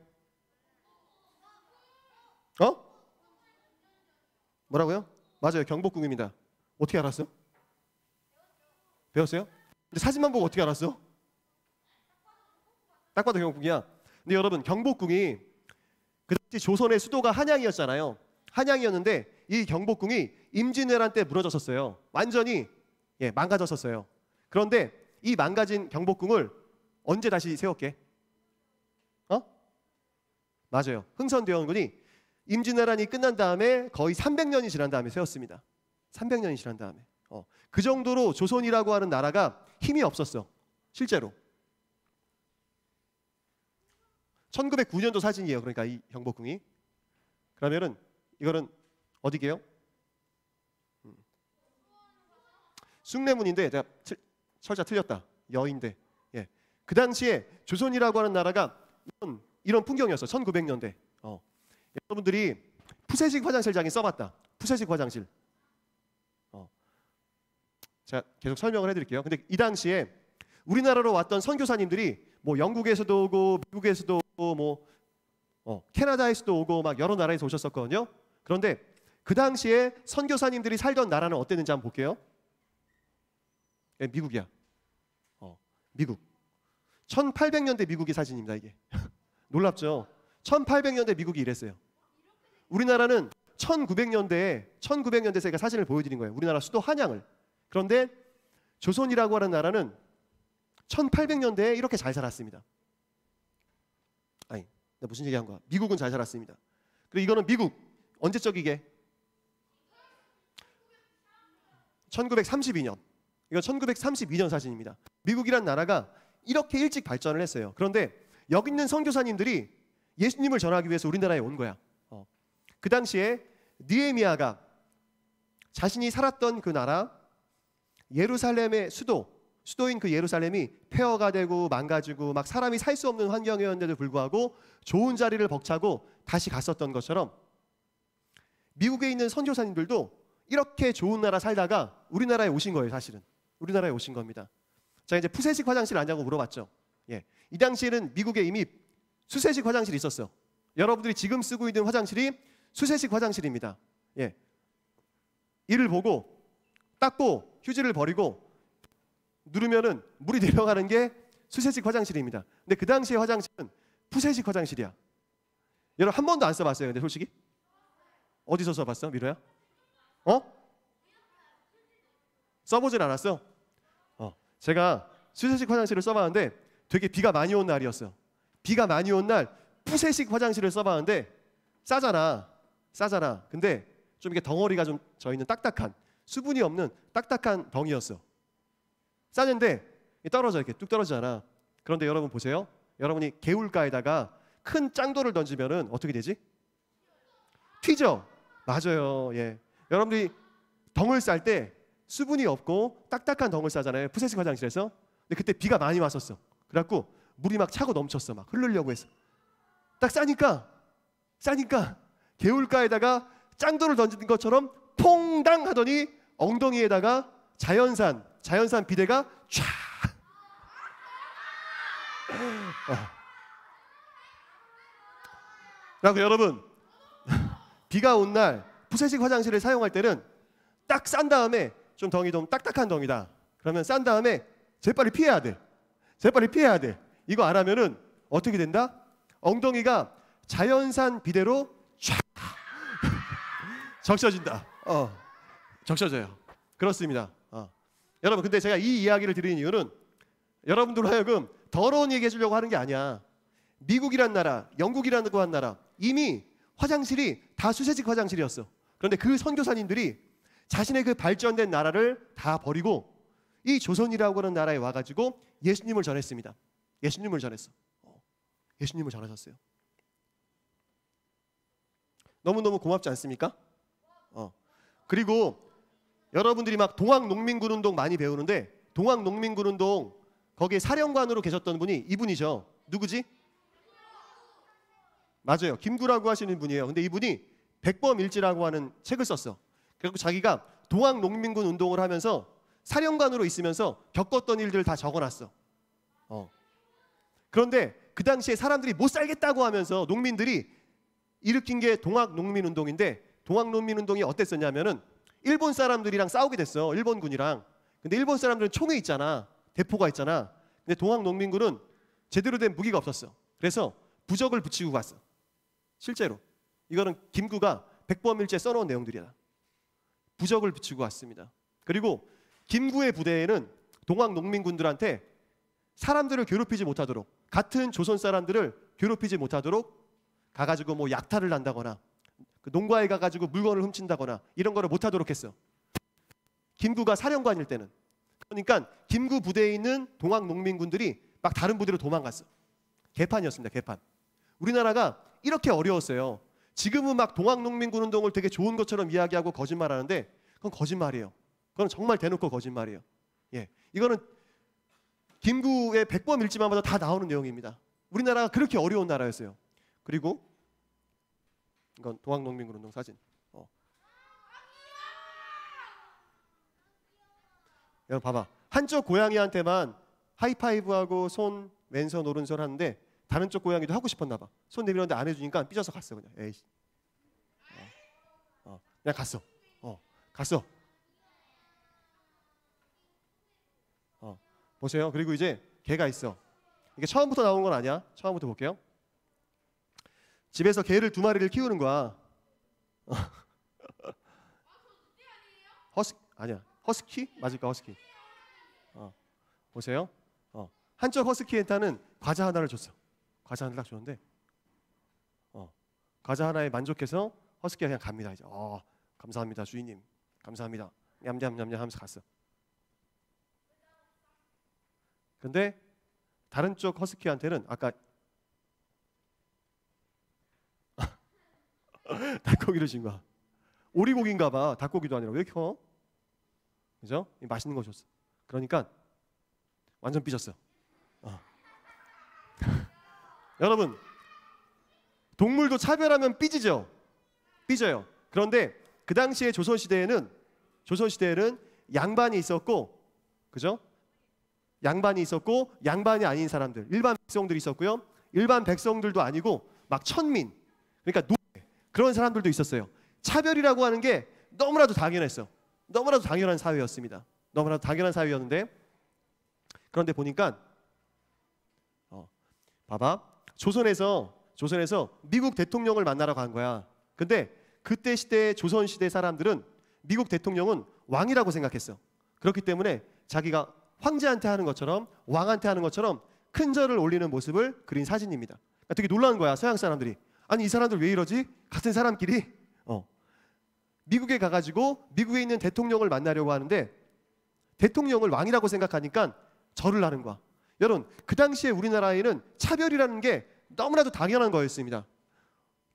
[SPEAKER 1] 뭐라고요? 맞아요. 경복궁입니다. 어떻게 알았어? 배웠어요? 근데 사진만 보고 어떻게 알았어? 딱 봐도 경복궁이야. 근데 여러분 경복궁이 그 당시 조선의 수도가 한양이었잖아요. 한양이었는데 이 경복궁이 임진왜란 때 무너졌었어요. 완전히 망가졌었어요. 그런데 이 망가진 경복궁을 언제 다시 세웠게? 맞아요. 흥선대원군이 임진왜란이 끝난 다음에 거의 300년이 지난 다음에 세웠습니다. 300년이 지난 다음에. 그 정도로 조선이라고 하는 나라가 힘이 없었어. 실제로. 1909년도 사진이에요. 그러니까 이 경복궁이. 그러면은 이거는 어디게요? 숭례문인데 내가 철자 틀렸다. 여인데. 예. 그 당시에 조선이라고 하는 나라가 이런 풍경이었어. 1900년대. 여러분들이 푸세식 화장실장이 써봤다. 푸세식 화장실. 제가 계속 설명을 해드릴게요. 근데 이 당시에 우리나라로 왔던 선교사님들이 뭐 영국에서도 오고 미국에서도 오고 뭐 캐나다에서도 오고 막 여러 나라에서 오셨었거든요. 그런데 그 당시에 선교사님들이 살던 나라는 어땠는지 한번 볼게요. 미국이야. 미국. 1800년대 미국의 사진입니다. 이게 놀랍죠. 1800년대 미국이 이랬어요. 우리나라는 1900년대에 제가 사진을 보여드린 거예요. 우리나라 수도 한양을. 그런데 조선이라고 하는 나라는 1800년대에 이렇게 잘 살았습니다. 아니, 나 무슨 얘기한 거야? 미국은 잘 살았습니다. 그리고 이거는 미국 언제적 이게? 1932년. 이건 1932년 사진입니다. 미국이란 나라가 이렇게 일찍 발전을 했어요. 그런데 여기 있는 선교사님들이 예수님을 전하기 위해서 우리나라에 온 거야. 그 당시에 느헤미야가 자신이 살았던 그 나라 예루살렘의 수도인 그 예루살렘이 폐허가 되고 망가지고 막 사람이 살 수 없는 환경이었는데도 불구하고 좋은 자리를 벅차고 다시 갔었던 것처럼 미국에 있는 선교사님들도 이렇게 좋은 나라 살다가 우리나라에 오신 거예요. 사실은 우리나라에 오신 겁니다. 자, 이제 푸세식 화장실 아냐고 물어봤죠. 예, 이 당시에는 미국에 이미 수세식 화장실이 있었어요. 여러분들이 지금 쓰고 있는 화장실이 수세식 화장실입니다. 예, 이를 보고 닦고 휴지를 버리고 누르면은 물이 내려가는 게 수세식 화장실입니다. 근데 그 당시의 화장실은 푸세식 화장실이야. 여러분 한 번도 안 써봤어요? 근데 솔직히 어디서 써봤어, 미로야? 써보질 않았어? 제가 수세식 화장실을 써봤는데 되게 비가 많이 온 날이었어요. 비가 많이 온 날 푸세식 화장실을 써봤는데 싸잖아. 근데 좀 이게 덩어리가 좀 저희는 딱딱한, 수분이 없는 딱딱한 덩이였어. 싸는데 떨어져, 이렇게 뚝 떨어지잖아. 그런데 여러분 보세요. 여러분이 개울가에다가 큰 짱돌을 던지면은 어떻게 되지? 튀죠? 맞아요. 예. 여러분들이 덩을 쌀 때 수분이 없고 딱딱한 덩을 싸잖아요. 푸세식 화장실에서. 근데 그때 비가 많이 왔었어. 그래갖고 물이 막 차고 넘쳤어. 막 흐르려고 했어. 딱 싸니까 개울가에다가 짱돌을 던지는 것처럼 퐁당 하더니 엉덩이에다가 자연산 비데가 촤. 그래서 여러분 비가 온 날 푸세식 화장실을 사용할 때는 딱 싼 다음에 좀 덩이 좀 딱딱한 덩이다. 그러면 싼 다음에 재빨리 피해야 돼. 이거 안 하면은 어떻게 된다? 엉덩이가 자연산 비데로 촤 적셔진다. 적셔져요. 그렇습니다. 여러분 근데 제가 이 이야기를 드리는 이유는 여러분들로 하여금 더러운 얘기 해주려고 하는 게 아니야. 미국이란 나라, 영국이라는 한 나라 이미 화장실이 다 수세식 화장실이었어. 그런데 그 선교사님들이 자신의 그 발전된 나라를 다 버리고 이 조선이라고 하는 나라에 와가지고 예수님을 전했습니다. 예수님을 전하셨어요. 너무너무 고맙지 않습니까? 그리고 여러분들이 막 동학농민군 운동 많이 배우는데 동학농민군 운동 거기에 사령관으로 계셨던 분이 이분이죠. 누구지? 맞아요. 김구라고 하시는 분이에요. 근데 이분이 백범일지라고 하는 책을 썼어. 그리고 자기가 동학농민군 운동을 하면서 사령관으로 있으면서 겪었던 일들을 다 적어놨어. 그런데 그 당시에 사람들이 못 살겠다고 하면서 농민들이 일으킨 게 동학농민운동인데 동학농민운동이 어땠었냐면은 일본 사람들이랑 싸우게 됐어. 일본군이랑. 근데 일본 사람들은 총이 있잖아. 대포가 있잖아. 근데 동학농민군은 제대로 된 무기가 없었어. 그래서 부적을 붙이고 갔어. 실제로. 이거는 김구가 백범일지에 써놓은 내용들이야. 부적을 붙이고 왔습니다. 그리고 김구의 부대에는 동학농민군들한테 사람들을 괴롭히지 못하도록 같은 조선 사람들을 괴롭히지 못하도록 가가지고 뭐 약탈을 한다거나 그 농가에 가가지고 물건을 훔친다거나 이런 거를 못하도록 했어. 김구가 사령관일 때는. 그러니까 김구 부대에 있는 동학농민군들이 막 다른 부대로 도망갔어. 개판이었습니다. 개판. 우리나라가 이렇게 어려웠어요. 지금은 막 동학농민군 운동을 되게 좋은 것처럼 이야기하고 거짓말하는데 그건 거짓말이에요. 그건 정말 대놓고 거짓말이에요. 예, 이거는 김구의 백범일지만 봐도 다 나오는 내용입니다. 우리나라가 그렇게 어려운 나라였어요. 그리고 이건 동학농민군 운동 사진. 여러분 봐봐. 한쪽 고양이한테만 하이파이브하고 손 왼손 오른손 하는데 다른 쪽 고양이도 하고 싶었나 봐. 손 내밀었는데 안 해주니까 삐져서 갔어 그냥. 에이씨. 그냥 갔어. 갔어. 보세요. 그리고 이제 개가 있어. 이게 처음부터 나온 건 아니야. 처음부터 볼게요. 집에서 개를 2마리를 키우는 거야. 아니야. 허스키? 맞을까? 허스키. 보세요. 한쪽 허스키한테는 과자 하나를 줬어. 과자 하나를 딱 줬는데 과자 하나에 만족해서 허스키가 그냥 갑니다. 이제 감사합니다 주인님. 감사합니다. 냠냠냠냠 하면서 갔어. 근데 다른 쪽 허스키한테는 아까 닭고기를 준 거야. 오리고기인가 봐. 닭고기도 아니라 왜 이렇게 커? 그죠? 맛있는 거 줬어. 그러니까 완전 삐졌어. 여러분, 동물도 차별하면 삐지죠. 삐져요. 그런데 그 당시에 조선시대에는 양반이 있었고, 그죠? 양반이 있었고 양반이 아닌 사람들, 일반 백성들이 있었고요. 일반 백성들도 아니고 막 천민, 그러니까 노예, 그런 사람들도 있었어요. 차별이라고 하는 게 너무나도 당연했어. 너무나도 당연한 사회였습니다. 너무나도 당연한 사회였는데, 그런데 보니까 봐봐, 조선에서 미국 대통령을 만나러 간 거야. 근데 그때 시대, 조선 시대 사람들은 미국 대통령은 왕이라고 생각했어. 그렇기 때문에 자기가 황제한테 하는 것처럼, 왕한테 하는 것처럼 큰 절을 올리는 모습을 그린 사진입니다. 그러니까 되게 놀라운 거야, 서양 사람들이. 아니, 이 사람들 왜 이러지? 같은 사람끼리 미국에 가가지고 미국에 있는 대통령을 만나려고 하는데 대통령을 왕이라고 생각하니까 절을 하는 거야. 여러분, 그 당시에 우리나라에는 차별이라는 게 너무나도 당연한 거였습니다.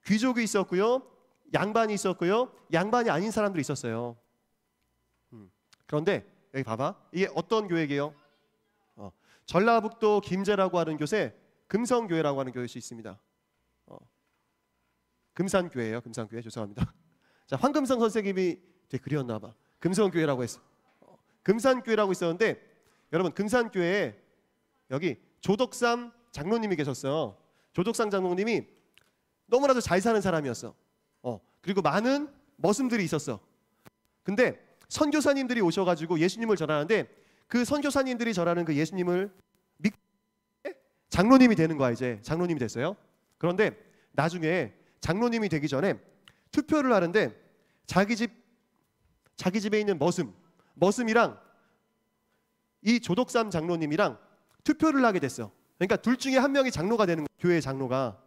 [SPEAKER 1] 귀족이 있었고요, 양반이 있었고요, 양반이 아닌 사람들이 있었어요. 그런데 여기 봐봐, 이게 어떤 교회게요? 전라북도 김제라고 하는 곳에 금성교회라고 하는 교회가 있습니다. 금산교회예요. 금산교회. 죄송합니다. 자, 황금성 선생님이 되게 그리웠나 봐. 금성교회라고 했어. 금산교회라고 있었는데, 여러분, 금산교회에 여기 조덕삼 장로님이 계셨어요. 조덕삼 장로님이 너무나도 잘 사는 사람이었어. 그리고 많은 머슴들이 있었어. 근데 선교사님들이 오셔가지고 예수님을 전하는데, 그 선교사님들이 전하는 그 예수님을 믿고 장로님이 되는 거야. 이제 장로님이 됐어요. 그런데 나중에 장로님이 되기 전에 투표를 하는데 자기 집에 있는 머슴이랑 이 조덕삼 장로님이랑 투표를 하게 됐어. 그러니까 둘 중에 한 명이 장로가 되는 거야. 교회 장로가.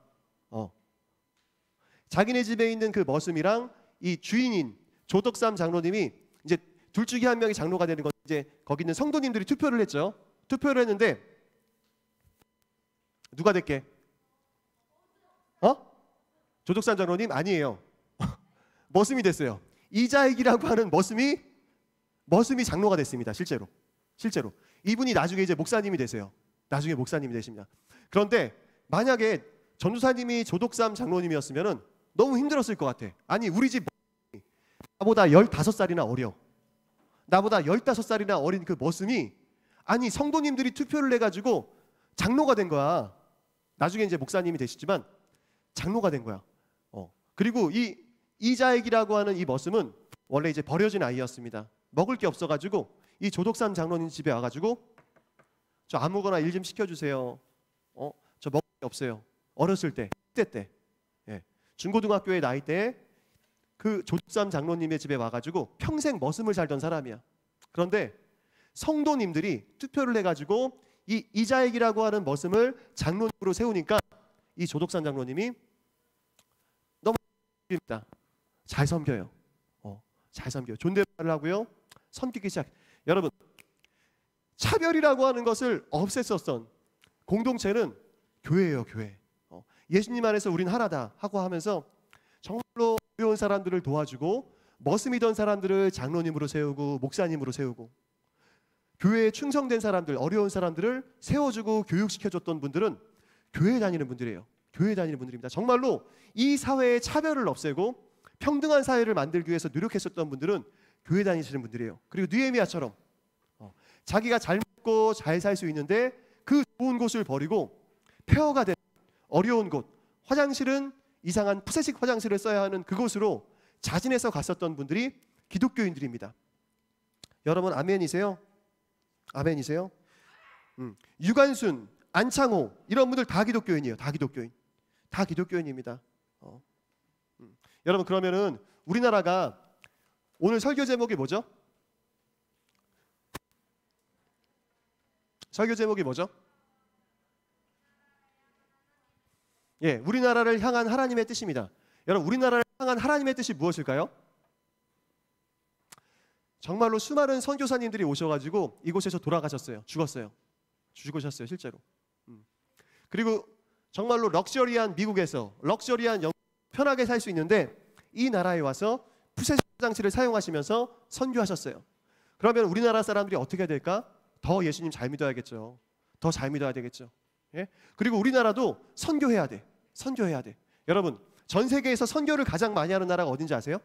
[SPEAKER 1] 자기네 집에 있는 그 머슴이랑 이 주인인 조덕삼 장로님이 이제 둘 중에 한 명이 장로가 되는 건, 이제 거기 있는 성도님들이 투표를 했죠. 투표를 했는데 누가 됐게? 조덕삼 장로님 아니에요. 머슴이 됐어요. 이자익이라고 하는 머슴이 장로가 됐습니다. 실제로 이분이 나중에 이제 목사님이 되세요. 나중에 목사님이 되십니다. 그런데 만약에 전도사님이 조덕삼 장로님이었으면은 너무 힘들었을 것 같아. 아니, 우리 집 나보다 15살이나 어려. 나보다 15살이나 어린 그 머슴이, 아니, 성도님들이 투표를 해가지고 장로가 된 거야. 나중에 이제 목사님이 되시지만 장로가 된 거야. 그리고 이 이자익이라고 하는 이 머슴은 원래 이제 버려진 아이였습니다. 먹을 게 없어가지고 이 조덕삼 장로님 집에 와가지고 저 아무거나 일 좀 시켜주세요. 저 먹을 게 없어요. 어렸을 때, 그때 때, 중고등학교의 나이 때에 그 조덕삼 장로님의 집에 와가지고 평생 머슴을 살던 사람이야. 그런데 성도님들이 투표를 해가지고 이 이자익이라고 하는 머슴을 장로님으로 세우니까 이 조덕삼 장로님이 너무 잘 섬겨요. 잘 섬겨요. 존댓말을 하고요, 섬기기 시작. 여러분, 차별이라고 하는 것을 없앴었던 공동체는 교회예요. 교회. 예수님 안에서 우린 하나다 하고 하면서 정말로 어려운 사람들을 도와주고, 머슴이던 사람들을 장로님으로 세우고 목사님으로 세우고, 교회에 충성된 사람들, 어려운 사람들을 세워주고 교육시켜줬던 분들은 교회 다니는 분들이에요. 교회 다니는 분들입니다. 정말로 이 사회의 차별을 없애고 평등한 사회를 만들기 위해서 노력했었던 분들은 교회 다니시는 분들이에요. 그리고 느헤미야처럼 자기가 잘 먹고 잘 살 수 있는데 그 좋은 곳을 버리고 폐허가 된 어려운 곳, 화장실은 이상한 푸세식 화장실을 써야 하는 그곳으로 자진해서 갔었던 분들이 기독교인들입니다. 여러분, 아멘이세요? 아멘이세요? 유관순, 안창호 이런 분들 다 기독교인이에요. 다 기독교인. 다 기독교인입니다. 여러분, 그러면은 우리나라가 오늘 설교 제목이 뭐죠? 설교 제목이 뭐죠? 예, 우리나라를 향한 하나님의 뜻입니다. 여러분, 우리나라를 향한 하나님의 뜻이 무엇일까요? 정말로 수많은 선교사님들이 오셔가지고 이곳에서 돌아가셨어요. 죽으셨어요, 실제로. 그리고 정말로 럭셔리한 미국에서 럭셔리한 편하게 살 수 있는데 이 나라에 와서 푸세식 화장실을 사용하시면서 선교하셨어요. 그러면 우리나라 사람들이 어떻게 해야 될까? 더 예수님 잘 믿어야겠죠. 더 잘 믿어야 되겠죠. 예? 그리고 우리나라도 선교해야 돼. 선교해야 돼. 여러분, 전 세계에서 선교를 가장 많이 하는 나라가 어딘지 아세요?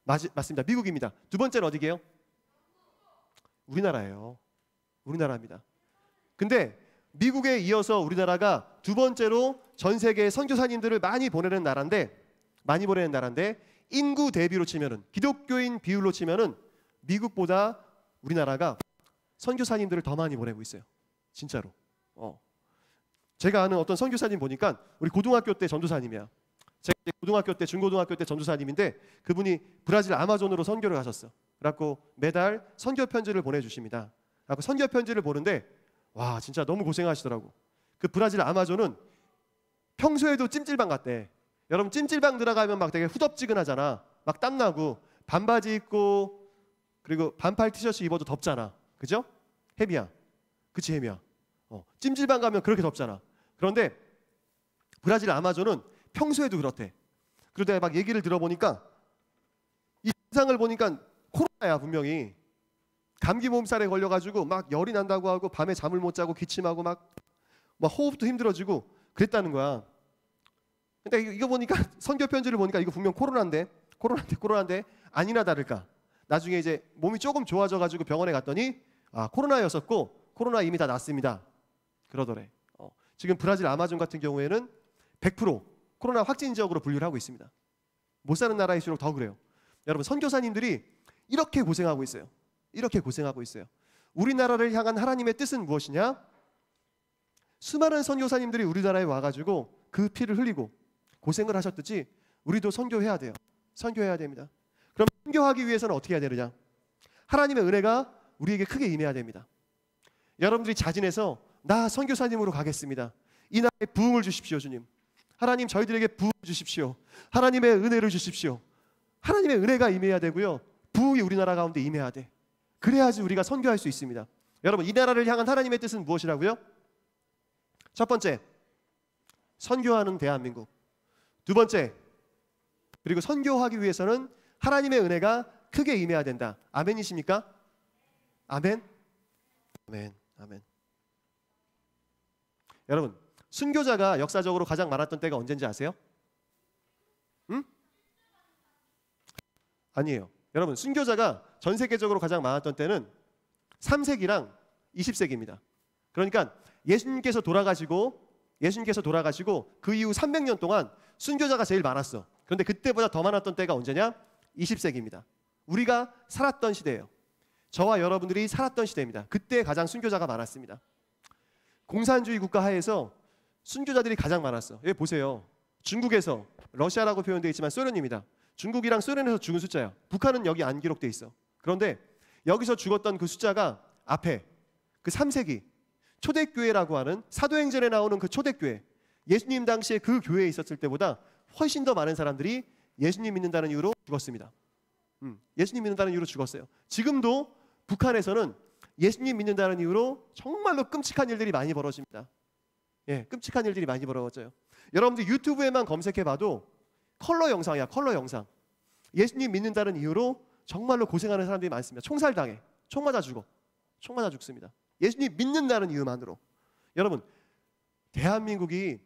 [SPEAKER 1] 맞습니다. 미국입니다. 두 번째는 어디게요? 우리나라예요. 우리나라입니다. 근데 미국에 이어서 우리나라가 두 번째로 전 세계 선교사님들을 많이 보내는 나라인데 인구 대비로 치면은, 기독교인 비율로 치면은 미국보다 우리나라가 선교사님들을 더 많이 보내고 있어요. 진짜로. 제가 아는 어떤 선교사님 보니까 우리 고등학교 때 전도사님이야. 제가 고등학교 때, 중고등학교 때 전도사님인데 그분이 브라질 아마존으로 선교를 가셨어. 그래갖고 매달 선교 편지를 보내주십니다. 그래갖고 선교 편지를 보는데 와, 진짜 너무 고생하시더라고. 그 브라질 아마존은 평소에도 찜질방 같대. 여러분, 찜질방 들어가면 막 되게 후덥지근하잖아. 막 땀나고 반바지 입고 그리고 반팔 티셔츠 입어도 덥잖아. 그죠? 혜미야. 그치, 혜미야. 찜질방 가면 그렇게 덥잖아. 그런데 브라질 아마존은 평소에도 그렇대. 그런데 내가 막 얘기를 들어보니까 이 증상을 보니까 코로나야, 분명히. 감기 몸살에 걸려가지고 막 열이 난다고 하고 밤에 잠을 못 자고 기침하고 막 호흡도 힘들어지고 그랬다는 거야. 근데 이거 보니까 선교 편지를 보니까 이거 분명 코로나인데 아니나 다를까. 나중에 이제 몸이 조금 좋아져가지고 병원에 갔더니 코로나였었고 코로나 이미 다 났습니다. 그러더래. 지금 브라질 아마존 같은 경우에는 100% 코로나 확진 지역으로 분류를 하고 있습니다. 못 사는 나라일수록 더 그래요. 여러분, 선교사님들이 이렇게 고생하고 있어요. 이렇게 고생하고 있어요. 우리나라를 향한 하나님의 뜻은 무엇이냐? 수많은 선교사님들이 우리나라에 와가지고 그 피를 흘리고 고생을 하셨듯이 우리도 선교해야 돼요. 선교해야 됩니다. 그럼 선교하기 위해서는 어떻게 해야 되느냐? 하나님의 은혜가 우리에게 크게 임해야 됩니다. 여러분들이 자진해서 나 선교사님으로 가겠습니다. 이 나라에 부흥을 주십시오, 주님. 하나님, 저희들에게 부흥을 주십시오. 하나님의 은혜를 주십시오. 하나님의 은혜가 임해야 되고요. 부흥이 우리나라 가운데 임해야 돼. 그래야지 우리가 선교할 수 있습니다. 여러분, 이 나라를 향한 하나님의 뜻은 무엇이라고요? 첫 번째, 선교하는 대한민국. 두 번째, 그리고 선교하기 위해서는 하나님의 은혜가 크게 임해야 된다. 아멘이십니까? 아멘? 아멘. 아멘. 여러분, 순교자가 역사적으로 가장 많았던 때가 언제인지 아세요? 응? 아니에요. 여러분, 순교자가 전 세계적으로 가장 많았던 때는 3세기랑 20세기입니다. 그러니까 예수님께서 돌아가시고 그 이후 300년 동안 순교자가 제일 많았어. 그런데 그때보다 더 많았던 때가 언제냐? 20세기입니다. 우리가 살았던 시대예요. 저와 여러분들이 살았던 시대입니다. 그때 가장 순교자가 많았습니다. 공산주의 국가 하에서 순교자들이 가장 많았어. 여기 보세요. 중국에서, 러시아라고 표현되어 있지만 소련입니다. 중국이랑 소련에서 죽은 숫자야. 북한은 여기 안 기록돼 있어. 그런데 여기서 죽었던 그 숫자가 앞에 그 3세기 초대교회라고 하는 사도행전에 나오는 그 초대교회, 예수님 당시에 그 교회에 있었을 때보다 훨씬 더 많은 사람들이 예수님 믿는다는 이유로 죽었습니다. 예수님 믿는다는 이유로 죽었어요. 지금도 북한에서는 예수님 믿는다는 이유로 정말로 끔찍한 일들이 많이 벌어집니다. 예, 끔찍한 일들이 많이 벌어져요. 여러분들 유튜브에만 검색해봐도 컬러 영상이야, 컬러 영상. 예수님 믿는다는 이유로 정말로 고생하는 사람들이 많습니다. 총살당해, 총 맞아 죽어, 총 맞아 죽습니다. 예수님 믿는다는 이유만으로. 여러분, 대한민국이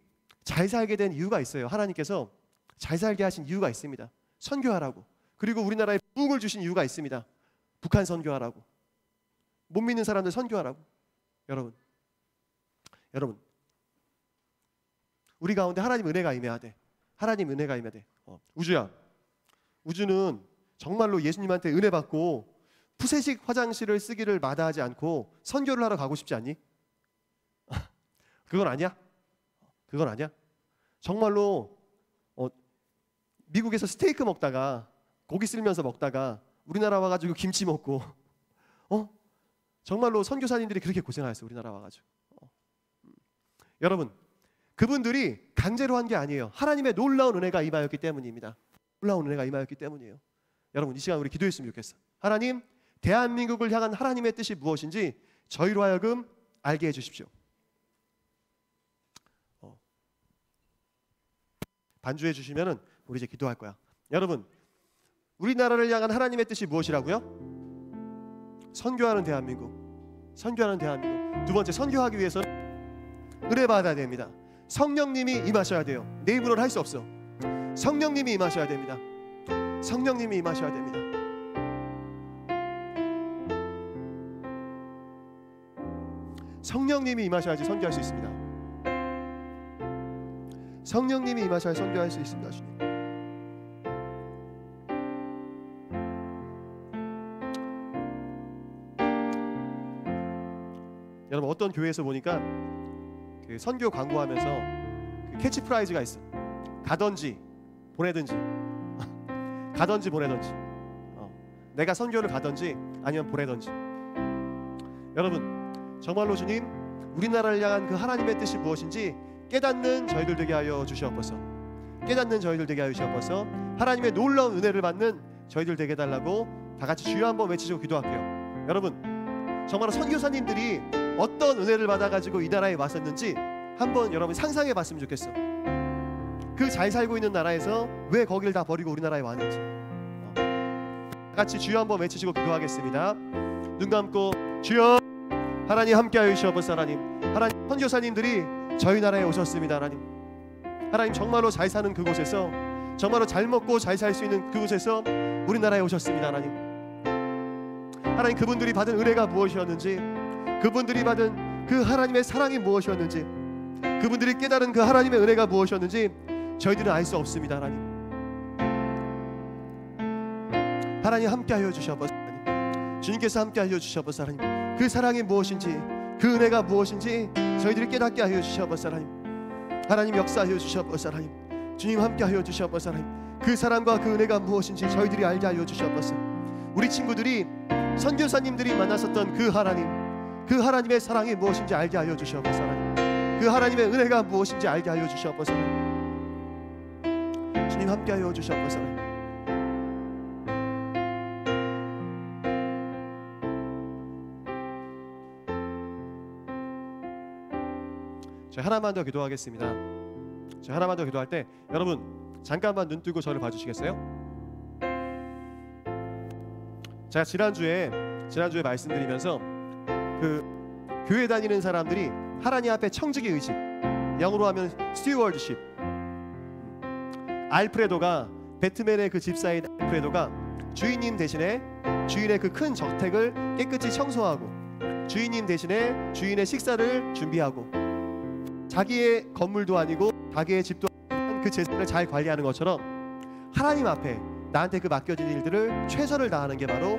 [SPEAKER 1] 잘 살게 된 이유가 있어요. 하나님께서 잘 살게 하신 이유가 있습니다. 선교하라고. 그리고 우리나라에 부흥을 주신 이유가 있습니다. 북한 선교하라고. 못 믿는 사람들 선교하라고. 여러분, 우리 가운데 하나님 은혜가 임해야 돼. 하나님 은혜가 임해야 돼. 우주야, 우주는 정말로 예수님한테 은혜 받고 푸세식 화장실을 쓰기를 마다하지 않고 선교를 하러 가고 싶지 않니? 그건 아니야? 그건 아니야? 정말로 미국에서 스테이크 먹다가 고기 쓸면서 먹다가 우리나라 와가지고 김치 먹고 정말로 선교사님들이 그렇게 고생하셨어요. 우리나라 와가지고. 여러분, 그분들이 강제로 한 게 아니에요. 하나님의 놀라운 은혜가 임하였기 때문입니다. 놀라운 은혜가 임하였기 때문이에요. 여러분, 이 시간 우리 기도했으면 좋겠어. 하나님, 대한민국을 향한 하나님의 뜻이 무엇인지 저희로 하여금 알게 해주십시오. 반주해 주시면은 우리 이제 기도할 거야. 여러분, 우리나라를 향한 하나님의 뜻이 무엇이라고요? 선교하는 대한민국. 선교하는 대한민국. 두 번째, 선교하기 위해서는 은혜 받아야 됩니다. 성령님이 임하셔야 돼요. 내 힘으로는 할 수 없어. 성령님이 임하셔야 됩니다. 성령님이 임하셔야 됩니다. 성령님이 임하셔야지 선교할 수 있습니다. 성령님이 임하셔야 선교할 수 있습니다. 주님. 여러분, 어떤 교회에서 보니까 그 선교 광고하면서 그 캐치프라이즈가 있어. 가든지 보내든지 가든지 보내든지 내가 선교를 가든지 아니면 보내든지. 여러분, 정말로 주님, 우리나라를 향한 그 하나님의 뜻이 무엇인지 깨닫는 저희들 되게 하여 주시옵소서. 깨닫는 저희들 되게 하여 주시옵소서. 하나님의 놀라운 은혜를 받는 저희들 되게 해달라고 다 같이 주여 한번 외치고 기도할게요. 여러분, 정말 선교사님들이 어떤 은혜를 받아가지고 이 나라에 왔었는지 한번 여러분 상상해 봤으면 좋겠어. 그 잘 살고 있는 나라에서 왜 거기를 다 버리고 우리나라에 왔는지. 다 같이 주여 한번 외치시고 기도하겠습니다. 눈 감고 주여, 하나님 함께하여 주시옵소서. 하나님 선교사님들이 저희 나라에 오셨습니다. 하나님 정말로 잘 사는 그곳에서, 정말로 잘 먹고 잘 살 수 있는 그곳에서 우리나라에 오셨습니다. 하나님 그분들이 받은 은혜가 무엇이었는지, 그분들이 받은 그 하나님의 사랑이 무엇이었는지, 그분들이 깨달은 그 하나님의 은혜가 무엇이었는지 저희들은 알 수 없습니다. 하나님 함께하여 주시옵소서. 주님께서 함께하여 주시옵소서. 그 사랑이 무엇인지, 그 은혜가 무엇인지 저희들이 깨닫게 하여 주시옵소서. 하나님 역사하여 주시옵소서. 주님 함께하여 주시옵소서. 그 사랑과 그 은혜가 무엇인지 저희들이 알게 하여 주시옵소서. 우리 친구들이, 선교사님들이 만났었던 그 하나님, 그 하나님의 사랑이 무엇인지 알게 하여 주시옵소서. 그 하나님의 은혜가 무엇인지 알게 하여 주시옵소서. 주님 함께하여 주시옵소서. 저희 하나만 더 기도하겠습니다. 저희 하나만 더 기도할 때 여러분 잠깐만 눈 뜨고 저를 봐주시겠어요? 제가 지난주에 말씀드리면서 그 교회 다니는 사람들이 하나님 앞에 청지기 의식, 영어로 하면 스튜어드십. 알프레도가, 배트맨의 그 집사인 알프레도가 주인님 대신에 주인의 그 큰 저택을 깨끗이 청소하고, 주인님 대신에 주인의 식사를 준비하고, 자기의 건물도 아니고 자기의 집도 아니고 그 재산을 잘 관리하는 것처럼 하나님 앞에 나한테 그 맡겨진 일들을 최선을 다하는 게 바로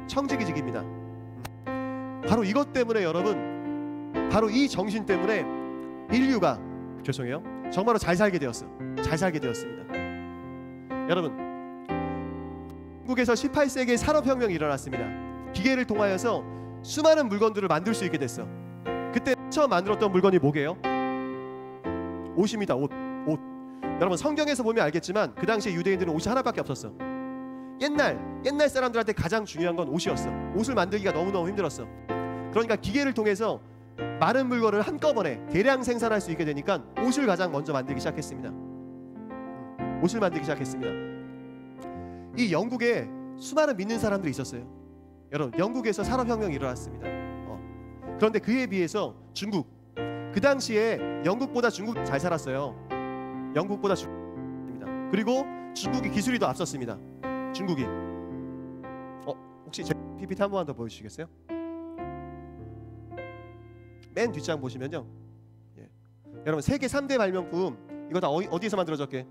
[SPEAKER 1] 청지기직입니다. 바로 이것 때문에 여러분, 바로 이 정신 때문에 인류가, 죄송해요, 정말로 잘 살게 되었습니다. 여러분, 한국에서 18세기에 산업혁명이 일어났습니다. 기계를 통하여서 수많은 물건들을 만들 수 있게 됐어. 그때 처음 만들었던 물건이 뭐게요? 옷입니다. 옷. 여러분 성경에서 보면 알겠지만 그 당시에 유대인들은 옷이 하나밖에 없었어. 옛날 사람들한테 가장 중요한 건 옷이었어. 옷을 만들기가 너무너무 힘들었어. 그러니까 기계를 통해서 많은 물건을 한꺼번에 대량 생산할 수 있게 되니까 옷을 가장 먼저 만들기 시작했습니다. 옷을 만들기 시작했습니다. 이 영국에 수많은 믿는 사람들이 있었어요. 여러분, 영국에서 산업혁명이 일어났습니다. 그런데 그에 비해서 중국, 그 당시에 영국보다 중국이 잘 살았어요. 영국보다 중국입니다. 그리고 중국이 기술이 더 앞섰습니다. 중국이. 혹시 제 PPT 한 번만 더 보여주시겠어요? 맨 뒷장 보시면요, 여러분 세계 3대 발명품 이거 다 어디에서 만들어졌게?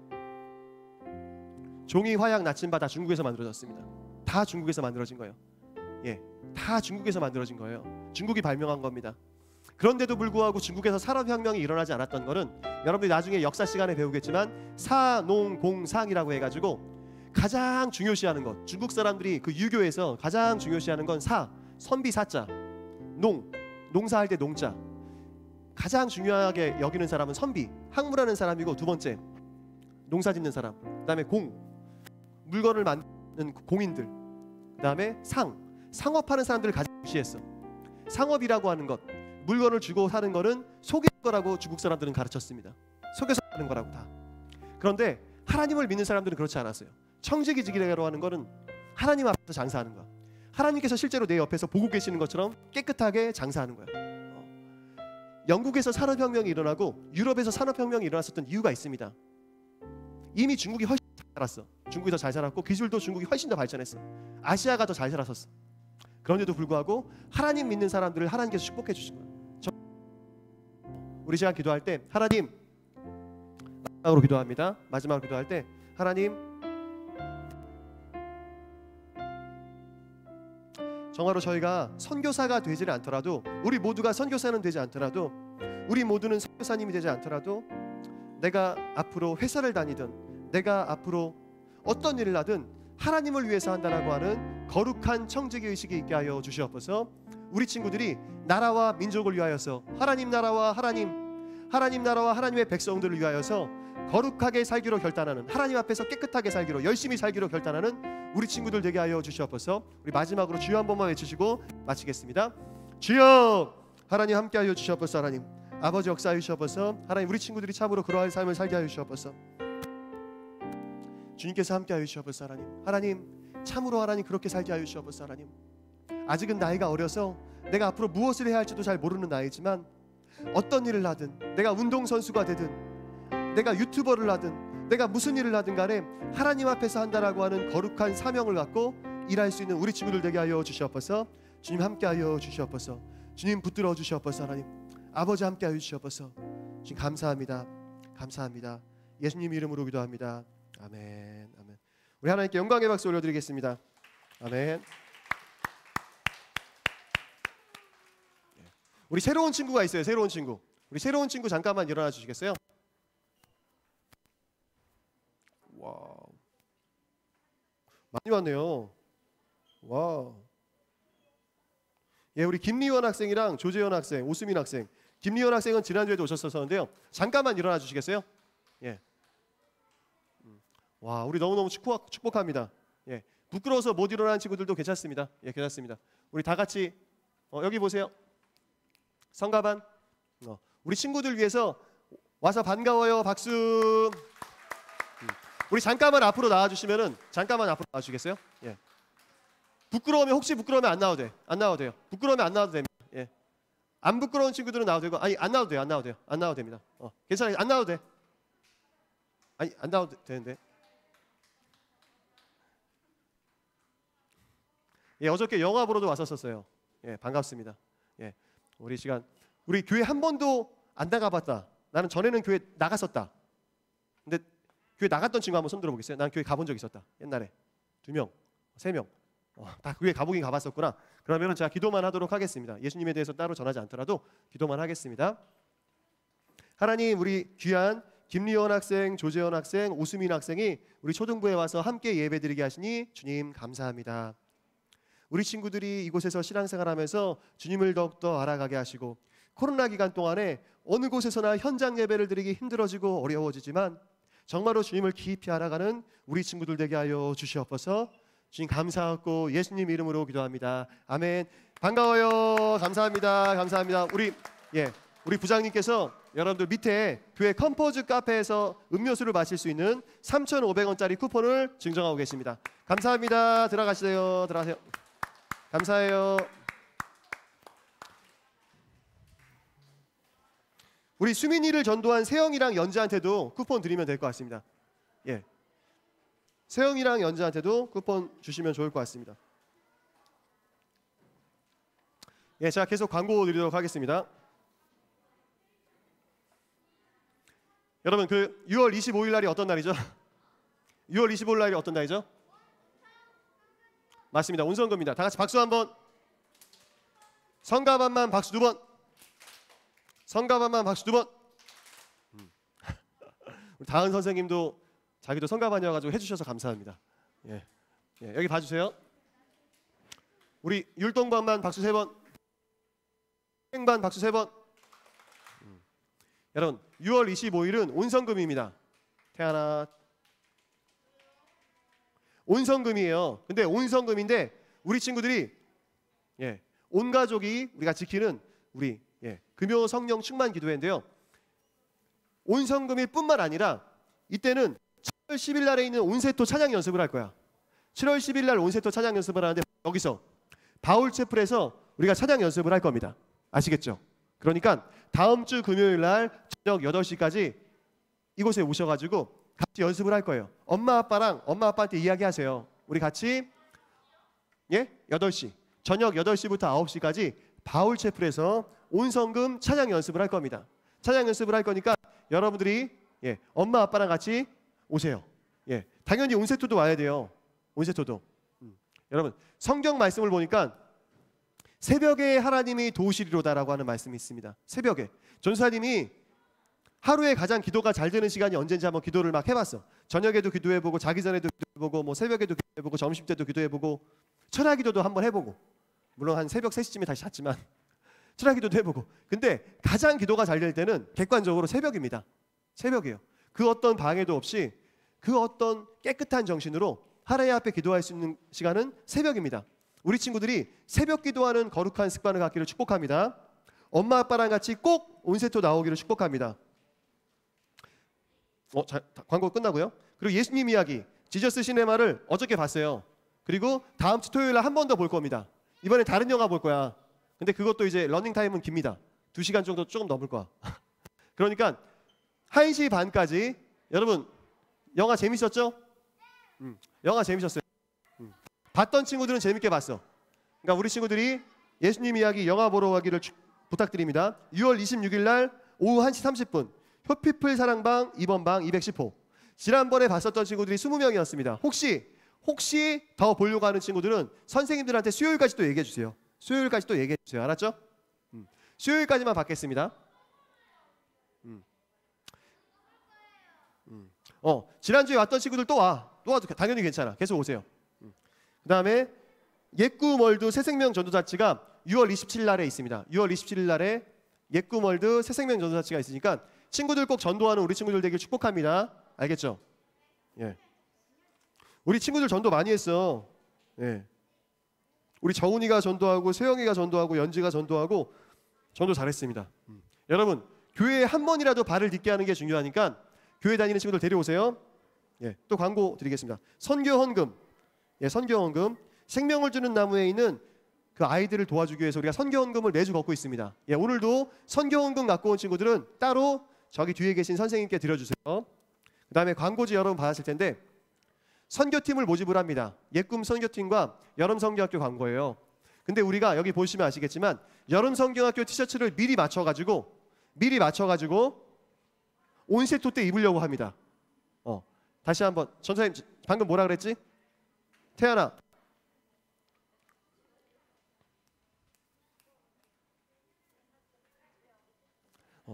[SPEAKER 1] 종이, 화약, 나침반 다 중국에서 만들어졌습니다. 다 중국에서 만들어진 거예요. 다 중국에서 만들어진 거예요. 중국이 발명한 겁니다. 그런데도 불구하고 중국에서 산업혁명이 일어나지 않았던 거는 여러분들이 나중에 역사 시간에 배우겠지만 사농공상이라고 해가지고 가장 중요시하는 것, 중국 사람들이 그 유교에서 가장 중요시하는 건 선비 사자, 농사할 때 농자, 가장 중요하게 여기는 사람은 선비, 학문하는 사람이고, 두 번째 농사 짓는 사람, 그 다음에 물건을 만드는 공인들, 그 다음에 상업하는 사람들을 가장 무시했어. 상업이라고 하는 것, 물건을 주고 사는 거는 속일 거라고 중국 사람들은 가르쳤습니다. 속여서 하는 거라고 다. 그런데 하나님을 믿는 사람들은 그렇지 않았어요. 청지기직이라고 하는 거는 하나님 앞에서 장사하는 거야. 하나님께서 실제로 내 옆에서 보고 계시는 것처럼 깨끗하게 장사하는 거야. 영국에서 산업혁명이 일어나고 유럽에서 산업혁명이 일어났었던 이유가 있습니다. 이미 중국이 훨씬 잘 살았어. 중국이 더 잘 살았고 기술도 중국이 훨씬 더 발전했어. 아시아가 더 잘 살았었어. 그런데도 불구하고 하나님 믿는 사람들을 하나님께서 축복해 주신 거야. 우리 시간 기도할 때 하나님, 마지막으로 기도합니다. 마지막으로 기도할 때 하나님, 정말로 저희가 선교사가 되지를 않더라도, 우리 모두가 선교사는 되지 않더라도, 우리 모두는 선교사님이 되지 않더라도, 내가 앞으로 회사를 다니든 내가 앞으로 어떤 일을 하든 하나님을 위해서 한다라고 하는 거룩한 청지기 의식이 있게 하여 주시옵소서. 우리 친구들이 나라와 민족을 위하여서, 하나님 나라와 하나님의 백성들을 위하여서 거룩하게 살기로 결단하는, 하나님 앞에서 깨끗하게 살기로, 열심히 살기로 결단하는 우리 친구들 되게 하여 주시옵소서. 우리 마지막으로 주여 한 번만 외치시고 마치겠습니다. 주여, 하나님 함께 하여 주시옵소서. 하나님 아버지 역사하여 주시옵소서. 하나님 우리 친구들이 참으로 그러한 삶을 살게 하여 주시옵소서. 주님께서 함께 하여 주시옵소서. 하나님 참으로 하나님 그렇게 살게 하여 주시옵소서. 하나님 아직은 나이가 어려서 내가 앞으로 무엇을 해야 할지도 잘 모르는 나이지만, 어떤 일을 하든, 내가 운동선수가 되든 내가 유튜버를 하든 내가 무슨 일을 하든 간에 하나님 앞에서 한다라고 하는 거룩한 사명을 갖고 일할 수 있는 우리 친구들 되게 하여 주시옵소서. 주님 함께 하여 주시옵소서. 주님 붙들어 주시옵소서. 하나님 아버지 함께 하여 주시옵소서. 주님 감사합니다. 감사합니다. 예수님 이름으로 기도합니다. 아멘. 아멘. 우리 하나님께 영광의 박수 올려드리겠습니다. 아멘. 우리 새로운 친구가 있어요. 새로운 친구. 우리 새로운 친구 잠깐만 일어나 주시겠어요? 와우. 많이 왔네요. 와우. 예, 우리 김리원 학생이랑 조재현 학생, 오수민 학생. 김리원 학생은 지난주에도 오셨었는데요. 잠깐만 일어나 주시겠어요? 예. 와, 우리 너무너무 축복합니다. 예. 부끄러워서 못 일어나는 친구들도 괜찮습니다. 예, 괜찮습니다. 우리 다 같이 여기 보세요. 성가반. 우리 친구들 위해서 와서 반가워요. 박수. 우리 잠깐만 앞으로 나와 주시면은, 잠깐만 앞으로 나와 주시겠어요? 예. 부끄러우면, 혹시 부끄러우면 안 나와도 돼. 안 나와도 돼요. 부끄러우면 안 나와도 됩니다. 예. 안 부끄러운 친구들은 나와도 되고, 아니 안 나와도 돼요. 안 나와도 돼요. 안 나와도 됩니다. 괜찮아요. 안 나와도 돼. 아니 안 나와도 되는데. 예, 어저께 영화 보러도 왔었어요. 예, 반갑습니다. 예. 우리 교회 한 번도 안 나가봤다. 나는 전에는 교회 나갔었다. 근데 교회 나갔던 친구 한번 손 들어보겠어요? 난 교회 가본 적 있었다. 옛날에 2명, 3명 다 교회 가보긴 가봤었구나. 그러면 제가 기도만 하도록 하겠습니다. 예수님에 대해서 따로 전하지 않더라도 기도만 하겠습니다. 하나님, 우리 귀한 김리원 학생, 조재현 학생, 오수민 학생이 우리 초등부에 와서 함께 예배드리게 하시니 주님 감사합니다. 우리 친구들이 이곳에서 신앙생활하면서 주님을 더욱더 알아가게 하시고, 코로나 기간 동안에 어느 곳에서나 현장 예배를 드리기 힘들어지고 어려워지지만 정말로 주님을 깊이 알아가는 우리 친구들 되게 하여 주시옵소서. 주님 감사하고 예수님 이름으로 기도합니다. 아멘. 반가워요. 감사합니다. 감사합니다. 우리 부장님께서 여러분들 밑에 교회 컴포즈 카페에서 음료수를 마실 수 있는 3,500원짜리 쿠폰을 증정하고 계십니다. 감사합니다. 들어가세요. 감사해요. 우리 수민이를 전도한 세영이랑 연지한테도 쿠폰 드리면 될 것 같습니다. 예, 세영이랑 연지한테도 쿠폰 주시면 좋을 것 같습니다. 예, 제가 계속 광고 드리도록 하겠습니다. 여러분, 그 6월 25일 날이 어떤 날이죠? 6월 25일 날이 어떤 날이죠? 맞습니다. 온선거입니다. 다 같이 박수 한번. 성가반만 박수 2번. 성가반만 박수 2번. 우리 다은 선생님도 자기도 성가반이어가지고 해주셔서 감사합니다. 예, 여기 봐주세요. 우리 율동반만 박수 3번. 행반 박수 3번. 여러분, 6월 25일은 온성금입니다. 태아나. 온성금이에요. 근데 온성금인데 우리 친구들이 온 가족이 우리가 지키는 우리 금요 성령 충만 기도회인데요. 온성금일 뿐만 아니라 이때는 7월 10일 날에 있는 온세토 찬양 연습을 할 거야. 7월 10일 날 온세토 찬양 연습을 하는데 여기서 바울채플에서 우리가 찬양 연습을 할 겁니다. 아시겠죠? 그러니까 다음 주 금요일 날 저녁 8시까지 이곳에 오셔가지고 같이 연습을 할 거예요. 엄마 아빠한테 이야기하세요. 우리 같이 8시 저녁 8시부터 9시까지 바울채플에서 온성금 찬양 연습을 할 겁니다. 찬양 연습을 할 거니까 여러분들이 엄마 아빠랑 같이 오세요. 당연히 온세토도 와야 돼요. 온세토도. 여러분 성경 말씀을 보니까 새벽에 하나님이 도우시리로다라고 하는 말씀이 있습니다. 새벽에 전사님이 하루에 가장 기도가 잘 되는 시간이 언제인지 한번 기도를 막 해봤어. 저녁에도 기도해보고 자기 전에도 기도해보고 뭐 새벽에도 기도해보고 점심때도 기도해보고 철야 기도도 한번 해보고 물론 한 새벽 3시쯤에 다시 잤지만 철야 기도도 해보고 근데 가장 기도가 잘 될 때는 객관적으로 새벽입니다. 새벽이에요. 그 어떤 방해도 없이 그 어떤 깨끗한 정신으로 하나님 앞에 기도할 수 있는 시간은 새벽입니다. 우리 친구들이 새벽 기도하는 거룩한 습관을 갖기를 축복합니다. 엄마 아빠랑 같이 꼭 온세토 나오기를 축복합니다. 광고 끝나고요. 그리고 예수님 이야기 지저스 시네마를 어저께 봤어요. 그리고 다음 주 토요일 날 한 번 더 볼 겁니다. 이번에 다른 영화 볼 거야. 근데 그것도 이제 러닝 타임은 깁니다. 2시간 정도 조금 넘을 거야. 그러니까 1시 반까지 여러분 영화 재밌었죠? 영화 재밌었어요. 봤던 친구들은 재밌게 봤어. 그러니까 우리 친구들이 예수님 이야기 영화 보러 가기를 부탁드립니다. 6월 26일 날 오후 1시 30분 효피플 사랑방 2번 방 210호. 지난번에 봤었던 친구들이 20명이었습니다. 혹시 더 보려고 하는 친구들은 선생님들한테 수요일까지 또 얘기해 주세요. 수요일까지 또 얘기해 주세요. 알았죠? 수요일까지만 받겠습니다. 지난주에 왔던 친구들 또 와도 당연히 괜찮아. 계속 오세요. 그 다음에 옛구월드 새생명 전도자치가 6월 27일 날에 있습니다. 6월 27일 날에 옛구월드 새생명 전도자치가 있으니까 친구들 꼭 전도하는 우리 친구들 되길 축복합니다. 알겠죠? 우리 친구들 전도 많이 했어. 우리 정훈이가 전도하고 세영이가 전도하고 연지가 전도하고 전도 잘했습니다. 여러분 교회에 한 번이라도 발을 딛게 하는 게 중요하니까 교회 다니는 친구들 데려오세요. 또 광고 드리겠습니다. 선교헌금. 선교헌금. 생명을 주는 나무에 있는 그 아이들을 도와주기 위해서 우리가 선교헌금을 매주 걷고 있습니다. 오늘도 선교헌금 갖고 온 친구들은 따로 저기 뒤에 계신 선생님께 드려주세요. 그 다음에 광고지 여러분 받았을 텐데 선교팀을 모집을 합니다. 옛꿈 선교팀과 여름성경학교 광고예요. 근데 우리가 여기 보시면 아시겠지만 여름성경학교 티셔츠를 미리 맞춰가지고 온세토 때 입으려고 합니다. 다시 한번 전사님 방금 뭐라 그랬지? 태연아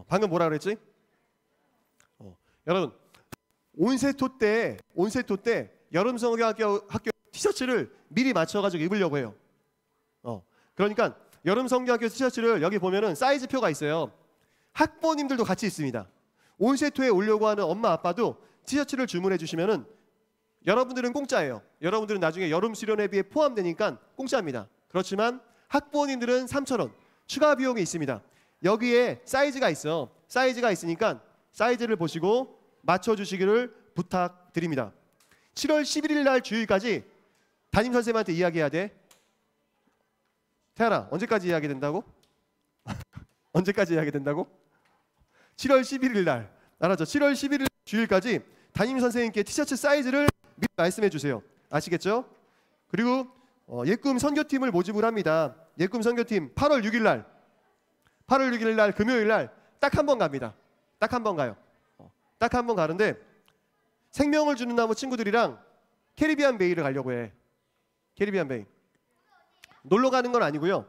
[SPEAKER 1] 방금 뭐라 그랬지? 여러분 온세토 때 여름성경학교 티셔츠를 미리 맞춰가지고 입으려고 해요. 그러니까 여름성경학교 티셔츠를 여기 보면은 사이즈표가 있어요. 학부모님들도 같이 있습니다. 온세토에 오려고 하는 엄마 아빠도 티셔츠를 주문해 주시면은 여러분들은 공짜예요. 여러분들은 나중에 여름 수련회비에 포함되니까 공짜입니다. 그렇지만 학부모님들은 3,000원 추가 비용이 있습니다. 여기에 사이즈가 있어. 사이즈가 있으니까 사이즈를 보시고 맞춰주시기를 부탁드립니다. 7월 11일 날 주일까지 담임선생님한테 이야기해야 돼. 태연아 언제까지 이야기 된다고? 언제까지 이야기 된다고? 7월 11일 날 알았죠? 7월 11일 주일까지 담임선생님께 티셔츠 사이즈를 미리 말씀해 주세요. 아시겠죠? 그리고 옛꿈 선교팀을 모집을 합니다. 옛꿈 선교팀 8월 6일 날 금요일 날 딱 한 번 갑니다. 딱 한 번 가요. 딱 한 번 가는데 생명을 주는 나무 친구들이랑 캐리비안 베이를 가려고 해. 캐리비안 베이. 놀러 가는 건 아니고요.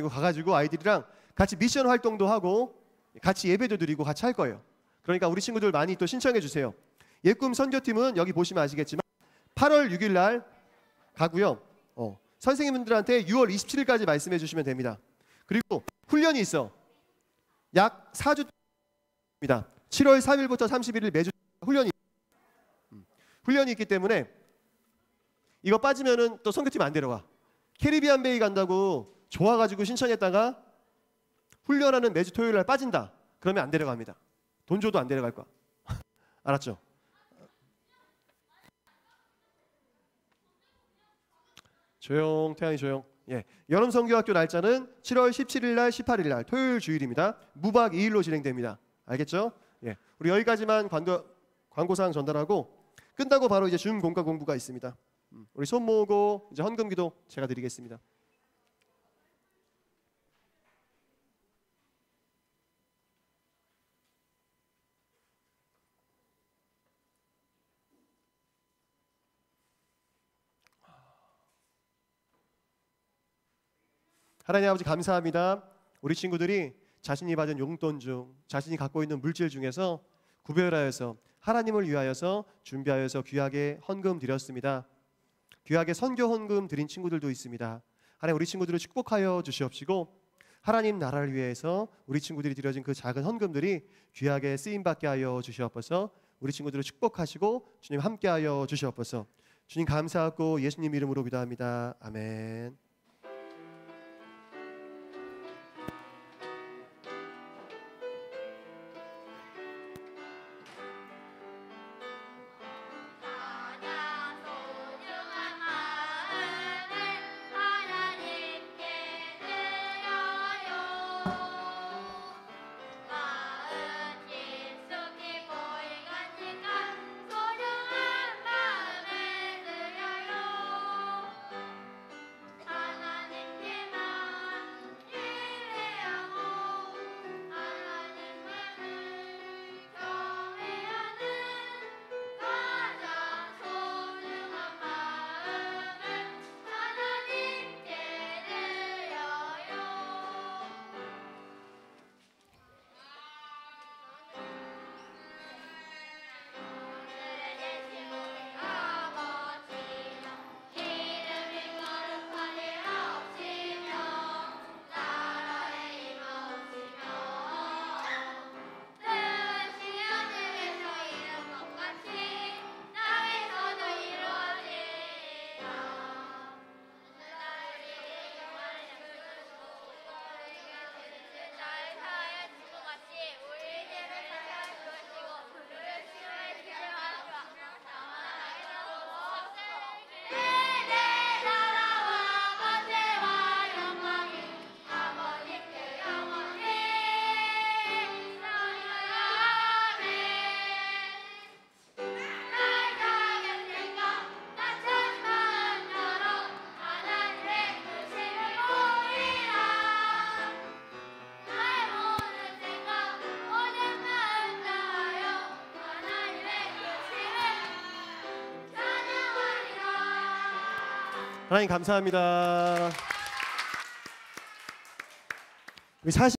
[SPEAKER 1] 가가지고 아이들이랑 같이 미션 활동도 하고 같이 예배도 드리고 같이 할 거예요. 그러니까 우리 친구들 많이 또 신청해 주세요. 옛꿈 선교팀은 여기 보시면 아시겠지만 8월 6일 날 가고요. 선생님들한테 6월 27일까지 말씀해 주시면 됩니다. 그리고 훈련이 있어. 약 4주입니다. 7월 3일부터 31일 매주 훈련이 있기 때문에 이거 빠지면은 또 선교팀 안 데려와. 캐리비안 베이 간다고 좋아가지고 신청했다가 훈련하는 매주 토요일 날 빠진다. 그러면 안 데려갑니다. 돈 줘도 안 데려갈 거야. 알았죠? 조용, 태양이 조용. 예, 여름 성교학교 날짜는 7월 17일 날, 18일 날 토요일 주일입니다. 무박 2일로 진행됩니다. 알겠죠? 예, 우리 여기까지만 광고사항 전달하고 끝나고 바로 이제 줌 공과 공부가 있습니다. 우리 손 모으고 이제 헌금기도 제가 드리겠습니다. 하나님 아버지 감사합니다. 우리 친구들이 자신이 받은 용돈 중, 자신이 갖고 있는 물질 중에서 구별하여서 하나님을 위하여서 준비하여서 귀하게 헌금 드렸습니다. 귀하게 선교 헌금 드린 친구들도 있습니다. 하나님 우리 친구들을 축복하여 주시옵시고 하나님 나라를 위해서 우리 친구들이 드려진 그 작은 헌금들이 귀하게 쓰임받게 하여 주시옵소서. 우리 친구들을 축복하시고 주님 함께하여 주시옵소서. 주님 감사하고 예수님 이름으로 기도합니다. 아멘. 하나님 감사합니다. 우리